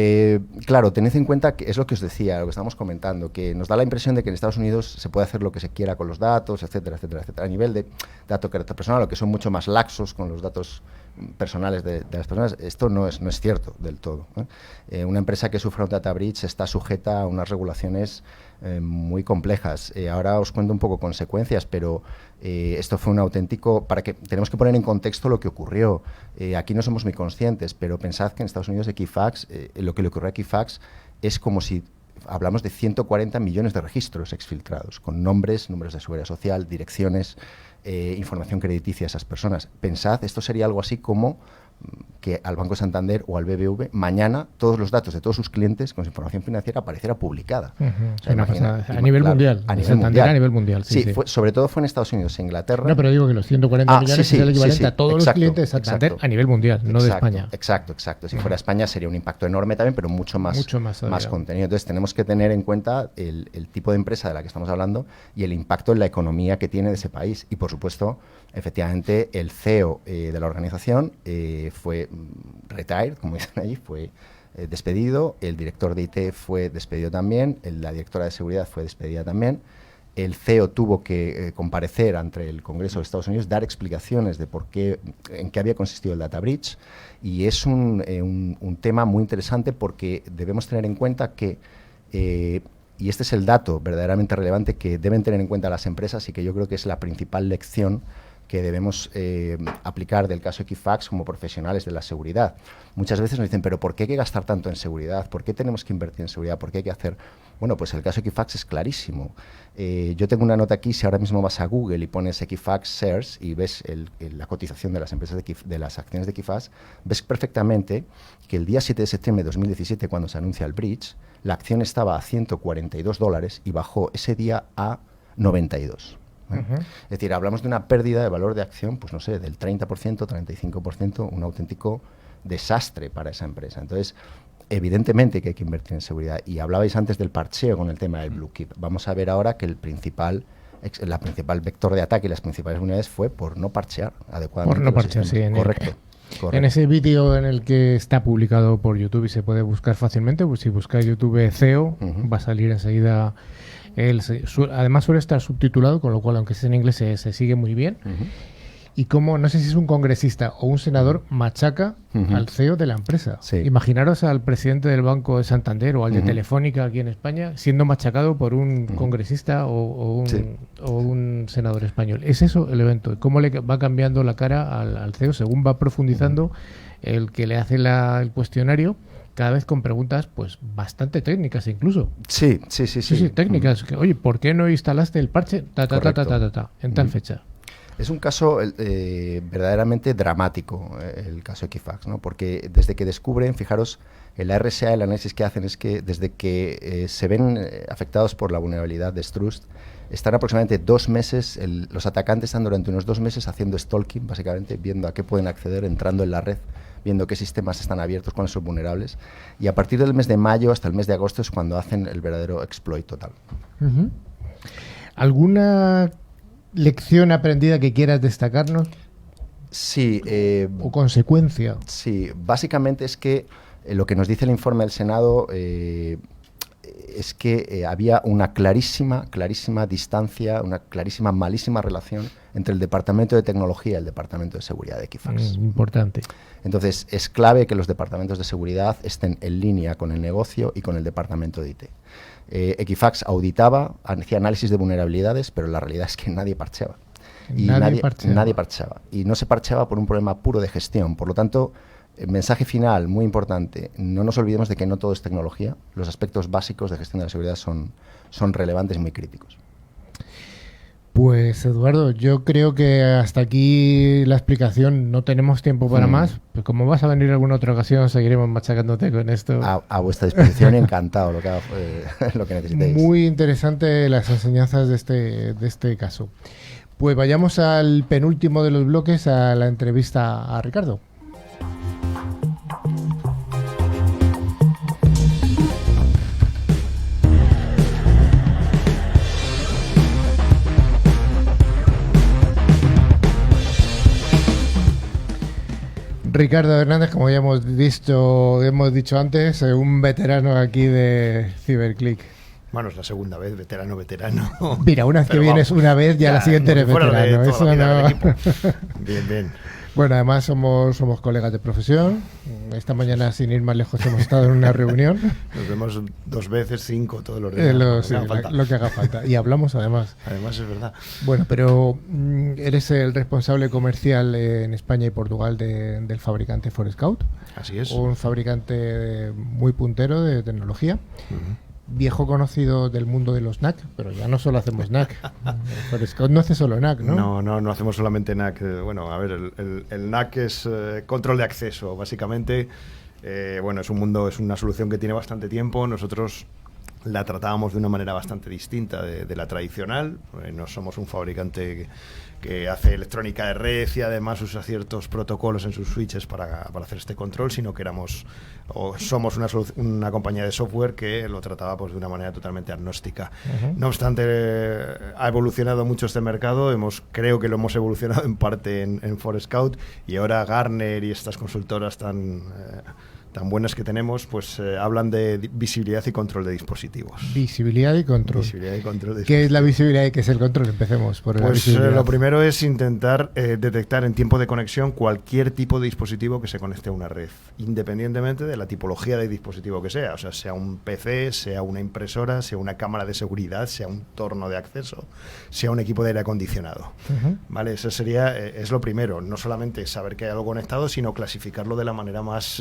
claro, tened en cuenta que es lo que os decía, lo que estamos comentando, que nos da la impresión de que en Estados Unidos se puede hacer lo que se quiera con los datos, etcétera, etcétera, etcétera. A nivel de dato carácter personal, o que son mucho más laxos con los datos personales de las personas, esto no es cierto del todo, ¿eh? Una empresa que sufra un data breach está sujeta a unas regulaciones muy complejas. Ahora os cuento un poco consecuencias, pero esto fue un auténtico... tenemos que poner en contexto lo que ocurrió. Aquí no somos muy conscientes, pero pensad que en Estados Unidos Equifax, lo que le ocurrió a Equifax es como si hablamos de 140 millones de registros exfiltrados, con nombres, números de seguridad social, direcciones, información crediticia de esas personas. Pensad, esto sería algo así como que al Banco Santander o al BBV mañana todos los datos de todos sus clientes con su información financiera apareciera publicada. O sea, a nivel mundial. A nivel Santander mundial. A nivel mundial, sí. Sobre todo fue en Estados Unidos e Inglaterra. No, pero digo que los 140 millones sí, es el equivalente a todos exacto, los clientes de Santander a nivel mundial, no de España. Exacto. Si fuera España sería un impacto enorme también, pero mucho más contenido. Entonces tenemos que tener en cuenta el tipo de empresa de la que estamos hablando y el impacto en la economía que tiene de ese país. Y por supuesto, efectivamente, el CEO de la organización fue retired, como dicen allí, fue despedido, el director de IT fue despedido también, la directora de seguridad fue despedida también, el CEO tuvo que comparecer ante el Congreso de Estados Unidos, dar explicaciones de en qué había consistido el data breach, y es un tema muy interesante porque debemos tener en cuenta que, y este es el dato verdaderamente relevante que deben tener en cuenta las empresas y que yo creo que es la principal lección que debemos aplicar del caso Equifax como profesionales de la seguridad. Muchas veces nos dicen, pero ¿por qué hay que gastar tanto en seguridad? ¿Por qué tenemos que invertir en seguridad? ¿Por qué hay que hacer...? Bueno, pues el caso Equifax es clarísimo. Yo tengo una nota aquí, si ahora mismo vas a Google y pones Equifax Shares y ves la cotización de las empresas de las acciones de Equifax, ves perfectamente que el día 7 de septiembre de 2017, cuando se anuncia el breach, la acción estaba a $142 y bajó ese día a 92. Es decir, hablamos de una pérdida de valor de acción, pues no sé, del 30%, 35%, un auténtico desastre para esa empresa. Entonces, evidentemente que hay que invertir en seguridad. Y hablabais antes del parcheo con el tema del Blue Chip. Vamos a ver ahora que la principal vector de ataque y las principales unidades fue por no parchear adecuadamente. Por no parchear, sí. Correcto. En ese vídeo en el que está publicado por YouTube y se puede buscar fácilmente, pues si buscáis YouTube CEO, va a salir enseguida. Además suele estar subtitulado, con lo cual, aunque esté en inglés, se sigue muy bien. Y como, no sé si es un congresista o un senador, machaca al CEO de la empresa. Sí. Imaginaros al presidente del Banco de Santander o al de Telefónica aquí en España siendo machacado por un congresista o un senador español. ¿Es eso el evento? ¿Cómo le va cambiando la cara al CEO según va profundizando el que le hace el cuestionario? Cada vez con preguntas pues bastante técnicas incluso. Sí, técnicas. Que, oye, ¿por qué no instalaste el parche en tal fecha? Es un caso verdaderamente dramático, el caso Equifax, ¿no? Porque desde que descubren, fijaros, en la RSA el análisis que hacen es que desde que se ven afectados por la vulnerabilidad de Strust, están aproximadamente 2 meses, los atacantes están durante unos 2 meses haciendo stalking, básicamente, viendo a qué pueden acceder, entrando en la red, viendo qué sistemas están abiertos, cuáles son vulnerables. Y a partir del mes de mayo hasta el mes de agosto es cuando hacen el verdadero exploit total. ¿Alguna lección aprendida que quieras destacarnos? Sí. ¿O consecuencia? Sí, básicamente es que lo que nos dice el informe del Senado es que había una clarísima distancia, una clarísima malísima relación entre el Departamento de Tecnología y el Departamento de Seguridad de Equifax. Importante. Entonces, es clave que los departamentos de seguridad estén en línea con el negocio y con el departamento de IT. Equifax auditaba, hacía análisis de vulnerabilidades, pero la realidad es que nadie parcheaba. Nadie parcheaba. Y no se parcheaba por un problema puro de gestión. Por lo tanto, mensaje final muy importante, no nos olvidemos de que no todo es tecnología. Los aspectos básicos de gestión de la seguridad son relevantes y muy críticos. Pues Eduardo, yo creo que hasta aquí la explicación, no tenemos tiempo para más. Pues como vas a venir en alguna otra ocasión, seguiremos machacándote con esto. A vuestra disposición, encantado, lo que necesitéis. Muy interesante las enseñanzas de este caso. Pues vayamos al penúltimo de los bloques, a la entrevista a Ricardo. Ricardo Hernández, como ya hemos dicho antes, un veterano aquí de CyberClick. Bueno, es la segunda vez, veterano. Mira, una vez que vienes una vez, ya la siguiente eres veterano. Eso no... Bien. Bueno, además somos colegas de profesión. Esta mañana, sin ir más lejos, hemos estado en una reunión. Nos vemos 2 veces, 5 todos los días. Lo que haga falta. Y hablamos además. Además es verdad. Bueno, pero eres el responsable comercial en España y Portugal del fabricante Forescout. Así es. Un fabricante muy puntero de tecnología. Uh-huh. Viejo conocido del mundo de los NAC, pero ya no solo hacemos NAC. Forescout no hace solo NAC, ¿no? No hacemos solamente NAC. Bueno, a ver, el NAC es control de acceso, básicamente. Bueno, es una solución que tiene bastante tiempo. Nosotros la tratábamos de una manera bastante distinta de la tradicional. No somos un fabricante que hace electrónica de red y además usa ciertos protocolos en sus switches para hacer este control, sino que somos una compañía de software que lo trataba pues de una manera totalmente agnóstica. Uh-huh. No obstante, ha evolucionado mucho este mercado, creo que lo hemos evolucionado en parte en Forescout, y ahora Gartner y estas consultoras tan buenas que tenemos, pues hablan de visibilidad y control de dispositivos. Visibilidad y control. De ¿Qué es la visibilidad y qué es el control? Empecemos por la visibilidad. Lo primero es intentar detectar en tiempo de conexión cualquier tipo de dispositivo que se conecte a una red, independientemente de la tipología de dispositivo que sea. O sea un PC, sea una impresora, sea una cámara de seguridad, sea un torno de acceso, sea un equipo de aire acondicionado. Uh-huh. ¿Vale? Eso es lo primero. No solamente saber que hay algo conectado, sino clasificarlo de la manera más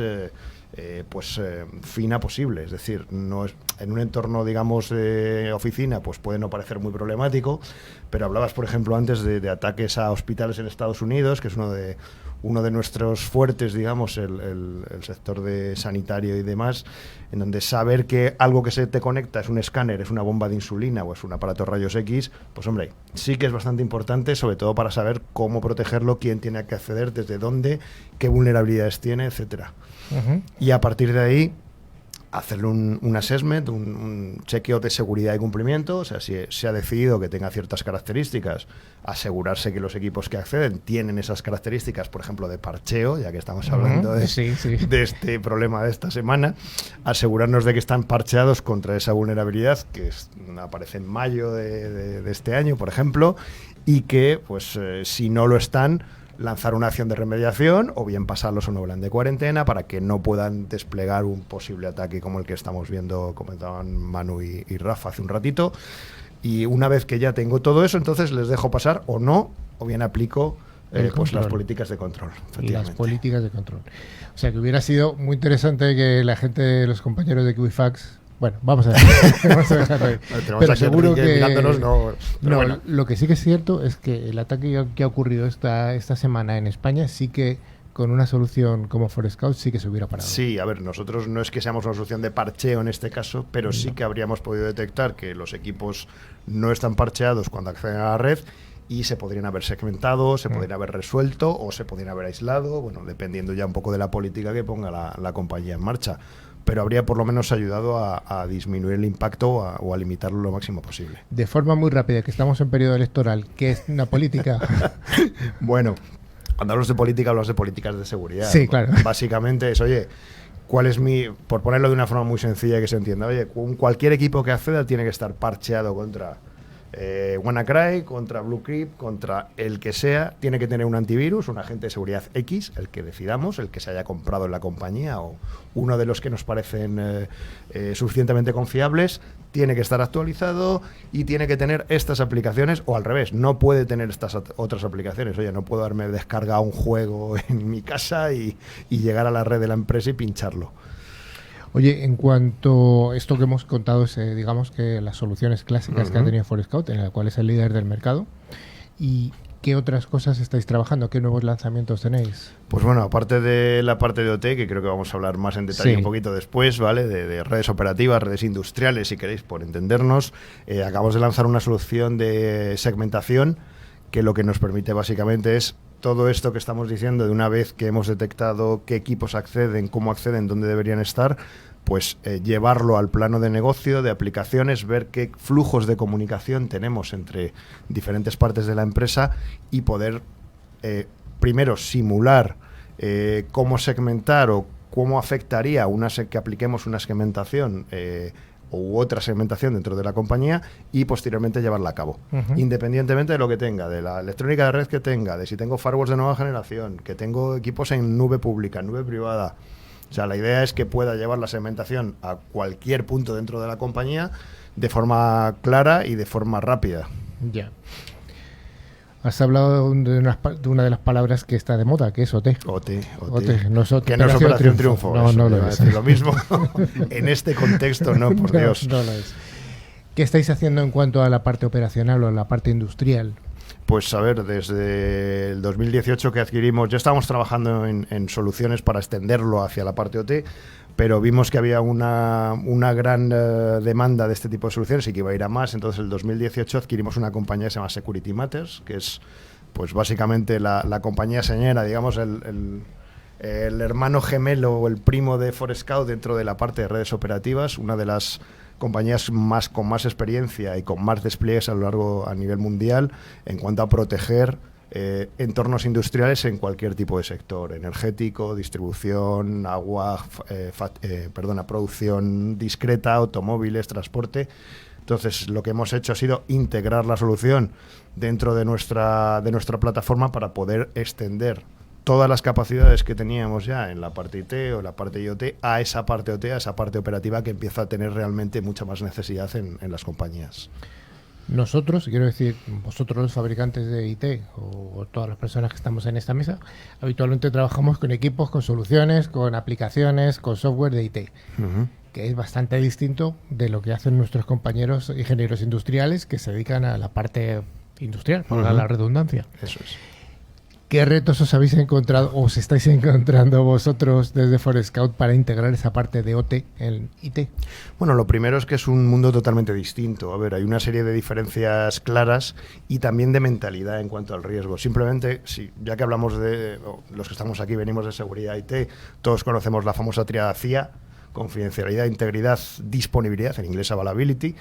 fina posible. Es decir, no es, en un entorno, digamos, de oficina, pues puede no parecer muy problemático, pero hablabas, por ejemplo, antes de ataques a hospitales en Estados Unidos, que es uno de nuestros fuertes, digamos, el sector de sanitario y demás, en donde saber que algo que se te conecta es un escáner, es una bomba de insulina o es un aparato rayos X, pues hombre, sí que es bastante importante, sobre todo para saber cómo protegerlo, quién tiene que acceder, desde dónde, qué vulnerabilidades tiene, etcétera. Uh-huh. Y a partir de ahí hacerle un assessment, un chequeo de seguridad y cumplimiento. O sea, si se ha decidido que tenga ciertas características, asegurarse que los equipos que acceden tienen esas características, por ejemplo, de parcheo, ya que estamos hablando de este problema de esta semana, asegurarnos de que están parcheados contra esa vulnerabilidad que aparece en mayo de este año, por ejemplo, y que, pues, si no lo están, lanzar una acción de remediación o bien pasarlos a un plan de cuarentena para que no puedan desplegar un posible ataque como el que estamos viendo, comentaban Manu y Rafa hace un ratito. Y una vez que ya tengo todo eso, entonces les dejo pasar o no, o bien aplico pues las políticas de control. Las políticas de control. O sea, que hubiera sido muy interesante que la gente, los compañeros de Equifax... Bueno, vamos a dejarlo ahí. Pero seguro que... bueno. Lo que sí que es cierto es que el ataque que ha ocurrido esta semana en España sí que con una solución como Forescout sí que se hubiera parado. Sí, a ver, nosotros no es que seamos una solución de parcheo en este caso, pero sí que habríamos podido detectar que los equipos no están parcheados cuando acceden a la red y se podrían haber segmentado, se podrían haber resuelto o se podrían haber aislado, bueno, dependiendo ya un poco de la política que ponga la compañía en marcha. Pero habría por lo menos ayudado a disminuir el impacto o a limitarlo lo máximo posible. De forma muy rápida, que estamos en periodo electoral, ¿qué es una política? Bueno, cuando hablas de política, hablas de políticas de seguridad. Sí, claro. Básicamente es, oye, ¿cuál es por ponerlo de una forma muy sencilla que se entienda, oye, cualquier equipo que acceda tiene que estar parcheado contra WannaCry, contra Bluecrypt, contra el que sea, tiene que tener un antivirus, un agente de seguridad X, el que decidamos, el que se haya comprado en la compañía o uno de los que nos parecen suficientemente confiables, tiene que estar actualizado y tiene que tener estas aplicaciones, o al revés, no puede tener estas otras aplicaciones. Oye, no puedo haberme descargado un juego en mi casa y llegar a la red de la empresa y pincharlo. Oye, en cuanto a esto que hemos contado, es, digamos que las soluciones clásicas que ha tenido Forescout, en la cual es el líder del mercado, ¿y qué otras cosas estáis trabajando? ¿Qué nuevos lanzamientos tenéis? Pues bueno, aparte de la parte de OT, que creo que vamos a hablar más en detalle Sí. un poquito después, ¿vale? De redes operativas, redes industriales, si queréis, por entendernos, acabamos de lanzar una solución de segmentación que lo que nos permite básicamente es todo esto que estamos diciendo, de una vez que hemos detectado qué equipos acceden, cómo acceden, dónde deberían estar, pues llevarlo al plano de negocio, de aplicaciones, ver qué flujos de comunicación tenemos entre diferentes partes de la empresa y poder primero simular cómo segmentar o cómo afectaría que apliquemos una segmentación u otra segmentación dentro de la compañía y posteriormente llevarla a cabo, independientemente de lo que tenga, de la electrónica de red que tenga, de si tengo firewalls de nueva generación, que tengo equipos en nube pública, en nube privada. O sea, la idea es que pueda llevar la segmentación a cualquier punto dentro de la compañía de forma clara y de forma rápida. Ya. Has hablado de una de las palabras que está de moda, que es OT. OT. No es Que no es Operación Triunfo. No, eso, no lo iba a es. decir lo mismo. En este contexto, no, por Dios. No lo es. ¿Qué estáis haciendo en cuanto a la parte operacional o a la parte industrial? Pues a ver, desde el 2018 que adquirimos, ya estábamos trabajando en soluciones para extenderlo hacia la parte OT, pero vimos que había una gran demanda de este tipo de soluciones y que iba a ir a más. Entonces, en el 2018 adquirimos una compañía que se llama Security Matters, que es pues básicamente la compañía señera, digamos, el hermano gemelo o el primo de Forescout dentro de la parte de redes operativas, una de las compañías con más experiencia y con más despliegues a nivel mundial en cuanto a proteger entornos industriales en cualquier tipo de sector, energético, distribución, agua, producción discreta, automóviles, transporte. Entonces, lo que hemos hecho ha sido integrar la solución dentro de nuestra plataforma para poder extender todas las capacidades que teníamos ya en la parte IT o la parte IoT a esa parte OT, a esa parte operativa que empieza a tener realmente mucha más necesidad en las compañías. Nosotros, quiero decir, vosotros los fabricantes de IT o todas las personas que estamos en esta mesa, habitualmente trabajamos con equipos, con soluciones, con aplicaciones, con software de IT, que es bastante distinto de lo que hacen nuestros compañeros ingenieros industriales que se dedican a la parte industrial, por la redundancia. Eso es. ¿Qué retos os habéis encontrado o os estáis encontrando vosotros desde Forescout para integrar esa parte de OT en IT? Bueno, lo primero es que es un mundo totalmente distinto. A ver, hay una serie de diferencias claras y también de mentalidad en cuanto al riesgo. Simplemente, ya que hablamos de los que estamos aquí, venimos de seguridad IT, todos conocemos la famosa tríada CIA: confidencialidad, integridad, disponibilidad, en inglés availability.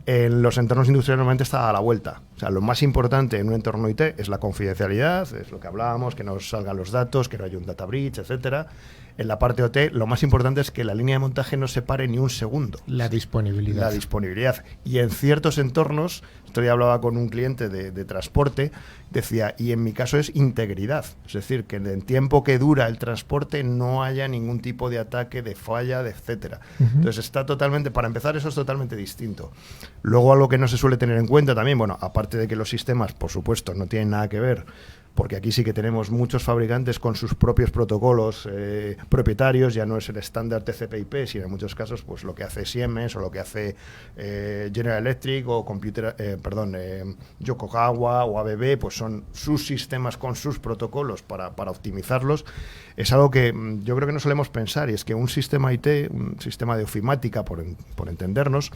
En los entornos industriales normalmente está a la vuelta. O sea, lo más importante en un entorno IT es la confidencialidad, es lo que hablábamos, que no salgan los datos, que no haya un data breach, etcétera. En la parte OT, lo más importante es que la línea de montaje no se pare ni un segundo. La disponibilidad. La disponibilidad. Y en ciertos entornos, esto ya hablaba con un cliente de transporte, decía, y en mi caso es integridad. Es decir, que en el tiempo que dura el transporte no haya ningún tipo de ataque, de falla, etcétera. Entonces está totalmente, para empezar, eso es totalmente distinto. Luego, algo que no se suele tener en cuenta también, bueno, aparte de que los sistemas, por supuesto, no tienen nada que ver, porque aquí sí que tenemos muchos fabricantes con sus propios protocolos propietarios, ya no es el estándar TCP/IP, sino en muchos casos pues lo que hace Siemens o lo que hace General Electric o Yokogawa o ABB, pues son sus sistemas con sus protocolos para optimizarlos. Es algo que yo creo que no solemos pensar, y es que un sistema IT, un sistema de ofimática, por entendernos,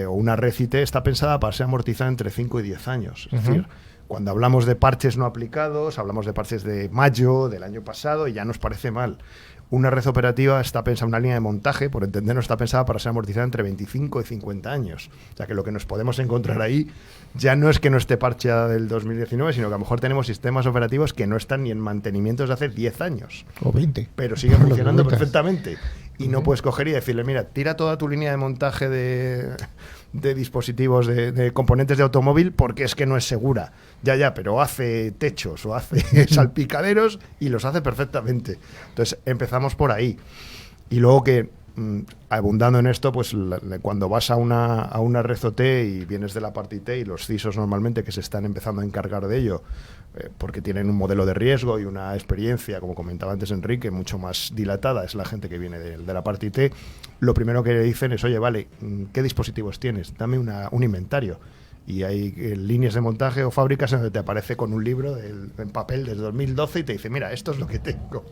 o una red IT está pensada para ser amortizada entre 5 y 10 años. Es decir, cuando hablamos de parches no aplicados, hablamos de parches de mayo del año pasado y ya nos parece mal. Una red operativa está pensada, una línea de montaje, por entendernos, está pensada para ser amortizada entre 25 y 50 años. O sea que lo que nos podemos encontrar ahí ya no es que no esté parcheada del 2019, sino que a lo mejor tenemos sistemas operativos que no están ni en mantenimiento desde hace 10 años. O 20. Pero siguen funcionando perfectamente. Y no puedes coger y decirle, mira, tira toda tu línea de montaje de dispositivos, de componentes de automóvil, porque es que no es segura. Ya, pero hace techos o hace salpicaderos y los hace perfectamente. Entonces empezamos por ahí. Y luego que abundando en esto, pues cuando vas a una red OT y vienes de la parte IT, y los CISOs normalmente que se están empezando a encargar de ello, porque tienen un modelo de riesgo y una experiencia, como comentaba antes Enrique, mucho más dilatada, es la gente que viene de la parte IT, lo primero que le dicen es, oye, vale, ¿qué dispositivos tienes? Dame un inventario. Y hay líneas de montaje o fábricas en donde te aparece con un libro en papel desde 2012 y te dice, mira, esto es lo que tengo.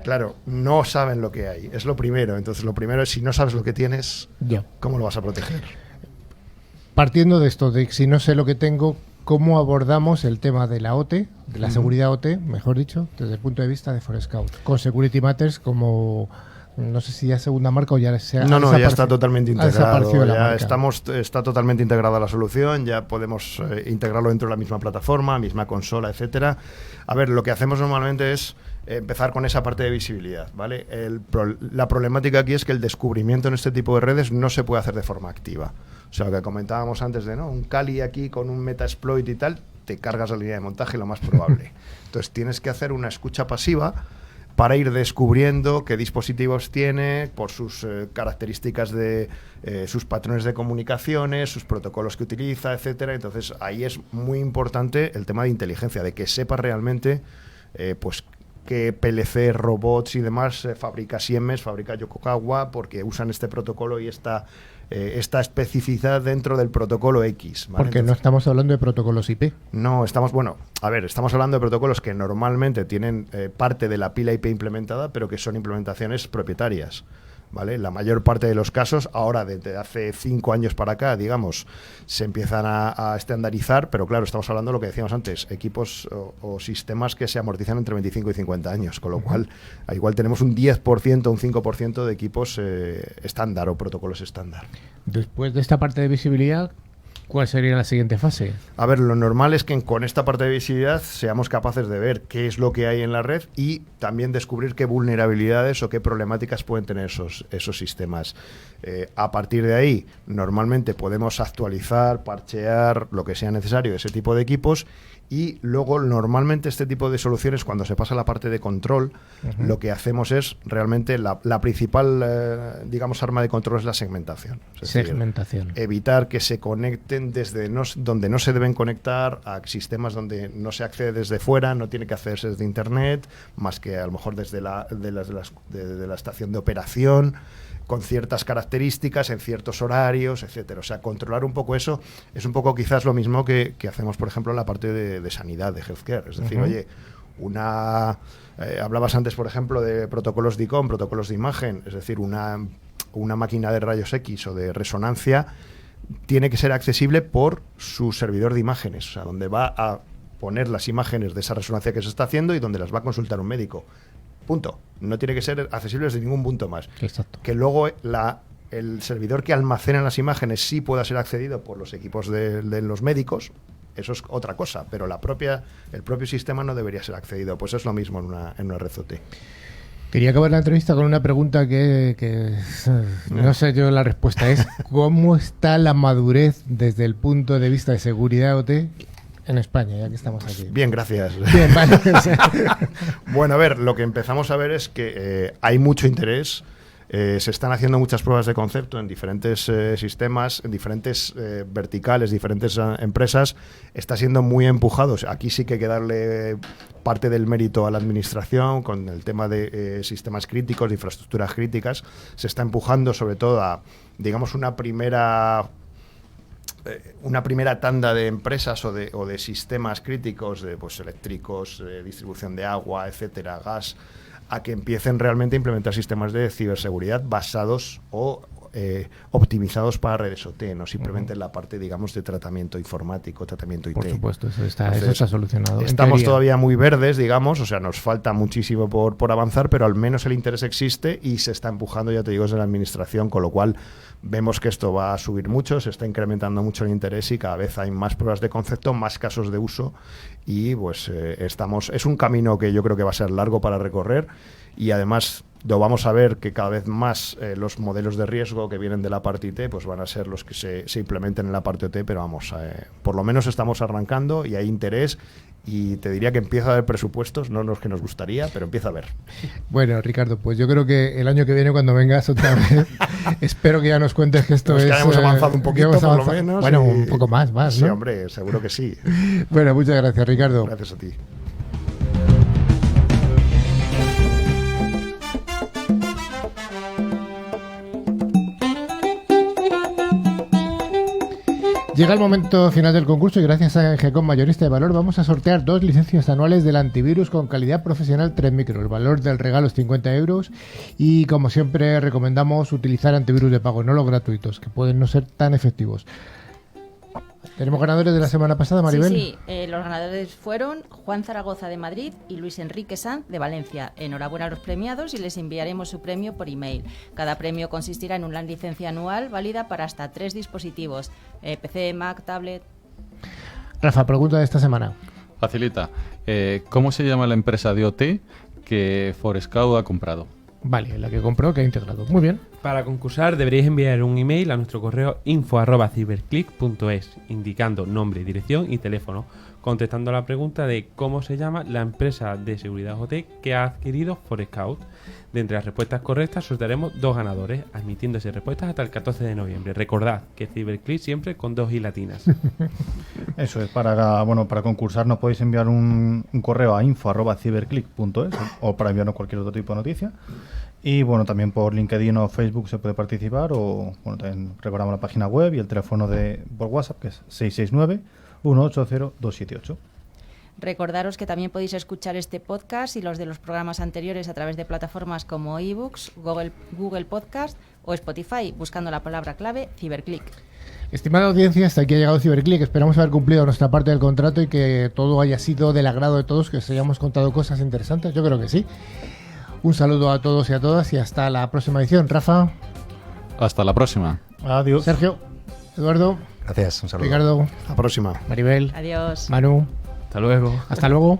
Claro, no saben lo que hay, es lo primero. Entonces lo primero es, si no sabes lo que tienes, ¿cómo lo vas a proteger? Partiendo de esto, de si no sé lo que tengo, ¿cómo abordamos el tema de la OT, de la seguridad OT, mejor dicho, desde el punto de vista de Forescout? Con Security Matters como... No sé si ya segunda marca o ya sea... No, ya está totalmente integrado. Ya está totalmente integrada la solución, ya podemos integrarlo dentro de la misma plataforma, misma consola, etcétera. A ver, lo que hacemos normalmente es empezar con esa parte de visibilidad, ¿vale? La problemática aquí es que el descubrimiento en este tipo de redes no se puede hacer de forma activa. O sea, lo que comentábamos antes de, ¿no? Un Kali aquí con un Metasploit y tal, te cargas la línea de montaje, lo más probable. Entonces tienes que hacer una escucha pasiva para ir descubriendo qué dispositivos tiene por sus características de sus patrones de comunicaciones, sus protocolos que utiliza, etcétera. Entonces ahí es muy importante el tema de inteligencia, de que sepa realmente pues qué PLC, robots y demás fabrica Siemens, fabrica Yokogawa, porque usan este protocolo y esta especificidad dentro del protocolo X, ¿vale? Porque no estamos hablando de protocolos IP. No, estamos hablando de protocolos que normalmente tienen parte de la pila IP implementada, pero que son implementaciones propietarias, ¿vale? La mayor parte de los casos, ahora desde hace 5 años para acá, digamos, se empiezan a estandarizar, pero claro, estamos hablando de lo que decíamos antes, equipos o sistemas que se amortizan entre 25 y 50 años, con lo cual, igual tenemos un 10%, un 5% de equipos estándar o protocolos estándar. Después de esta parte de visibilidad, ¿cuál sería la siguiente fase? A ver, lo normal es que con esta parte de visibilidad seamos capaces de ver qué es lo que hay en la red y también descubrir qué vulnerabilidades o qué problemáticas pueden tener esos sistemas. A partir de ahí, normalmente podemos actualizar, parchear, lo que sea necesario, ese tipo de equipos. Y luego, normalmente, este tipo de soluciones, cuando se pasa a la parte de control, lo que hacemos es realmente la principal, digamos, arma de control es la segmentación. Es decir, evitar que se conecten desde donde no se deben conectar a sistemas donde no se accede desde fuera, no tiene que accederse desde Internet, más que a lo mejor desde la estación de operación, con ciertas características, en ciertos horarios, etcétera. O sea, controlar un poco eso es un poco quizás lo mismo que hacemos, por ejemplo, en la parte de sanidad, de healthcare. Es decir, oye, hablabas antes, por ejemplo, de protocolos de ICOM, protocolos de imagen, es decir, una máquina de rayos X o de resonancia tiene que ser accesible por su servidor de imágenes, o sea, donde va a poner las imágenes de esa resonancia que se está haciendo y donde las va a consultar un médico. Punto. No tiene que ser accesible desde ningún punto más. Exacto. Que luego el servidor que almacena las imágenes sí pueda ser accedido por los equipos de los médicos, eso es otra cosa, pero el propio sistema no debería ser accedido. Pues es lo mismo en una red OT. Quería acabar la entrevista con una pregunta que no sé yo la respuesta. Es ¿cómo está la madurez desde el punto de vista de seguridad OT en España, ya que estamos aquí? Bien, gracias. Bien, vale. Bueno, a ver, lo que empezamos a ver es que hay mucho interés. Se están haciendo muchas pruebas de concepto en diferentes sistemas, en diferentes verticales, diferentes empresas. Está siendo muy empujado. Aquí sí que hay que darle parte del mérito a la administración con el tema de sistemas críticos, de infraestructuras críticas. Se está empujando sobre todo a, digamos, una primera tanda de empresas o de sistemas críticos, pues eléctricos, distribución de agua, etcétera, gas, a que empiecen realmente a implementar sistemas de ciberseguridad basados o optimizados para redes OT, no simplemente en la parte, digamos, de tratamiento informático, tratamiento IT. Por supuesto, eso está solucionado. Estamos todavía muy verdes, digamos, o sea, nos falta muchísimo por avanzar, pero al menos el interés existe y se está empujando, ya te digo, desde la administración, con lo cual vemos que esto va a subir mucho, se está incrementando mucho el interés y cada vez hay más pruebas de concepto, más casos de uso y pues es un camino que yo creo que va a ser largo para recorrer y además vamos a ver que cada vez más los modelos de riesgo que vienen de la parte IT pues van a ser los que se implementen en la parte OT, pero vamos, por lo menos estamos arrancando y hay interés. Y te diría que empieza a haber presupuestos, no los que nos gustaría, pero empieza a haber. Bueno, Ricardo, pues yo creo que el año que viene, cuando vengas otra vez, espero que ya nos cuentes que esto Pues es... que hemos avanzado un poquito, por lo menos. Bueno, un poco más, ¿no? Sí, hombre, seguro que sí. Bueno, muchas gracias, Ricardo. Gracias a ti. Llega el momento final del concurso y gracias a Engecom Mayorista de Valor vamos a sortear 2 licencias anuales del antivirus con calidad profesional 3 micro. El valor del regalo es 50 euros y como siempre recomendamos utilizar antivirus de pago, no los gratuitos, que pueden no ser tan efectivos. ¿Tenemos ganadores de la semana pasada, Maribel? Sí, los ganadores fueron Juan Zaragoza de Madrid y Luis Enrique Sanz de Valencia. Enhorabuena a los premiados y les enviaremos su premio por email. Cada premio consistirá en una licencia anual válida para hasta 3 dispositivos, PC, Mac, tablet. Rafa, pregunta de esta semana. Facilita. ¿Cómo se llama la empresa de OT que Forescout ha comprado? Vale, la que compró, que ha integrado. Muy bien. Para concursar deberíais enviar un email a nuestro correo info@ciberclick.es indicando nombre, dirección y teléfono, contestando a la pregunta de cómo se llama la empresa de seguridad OT que ha adquirido Forescout. De entre las respuestas correctas sortearemos 2 ganadores, admitiéndose respuestas hasta el 14 de noviembre. Recordad que Ciberclick siempre con 2 i latinas. Eso es, para concursar nos podéis enviar un correo a info@ciberclick.es o para enviarnos cualquier otro tipo de noticia. Y bueno, también por LinkedIn o Facebook se puede participar, o bueno, también recordamos la página web y el teléfono por WhatsApp, que es 669-180-278. Recordaros que también podéis escuchar este podcast y los de los programas anteriores a través de plataformas como eBooks, Google Podcast o Spotify, buscando la palabra clave Ciberclick. Estimada audiencia, hasta aquí ha llegado Ciberclick. Esperamos haber cumplido nuestra parte del contrato y que todo haya sido del agrado de todos, que os hayamos contado cosas interesantes. Yo creo que sí. Un saludo a todos y a todas y hasta la próxima edición. Rafa. Hasta la próxima. Adiós. Sergio. Eduardo. Gracias, un saludo. Ricardo. Hasta la próxima. Maribel. Adiós. Manu. Hasta luego. Hasta luego.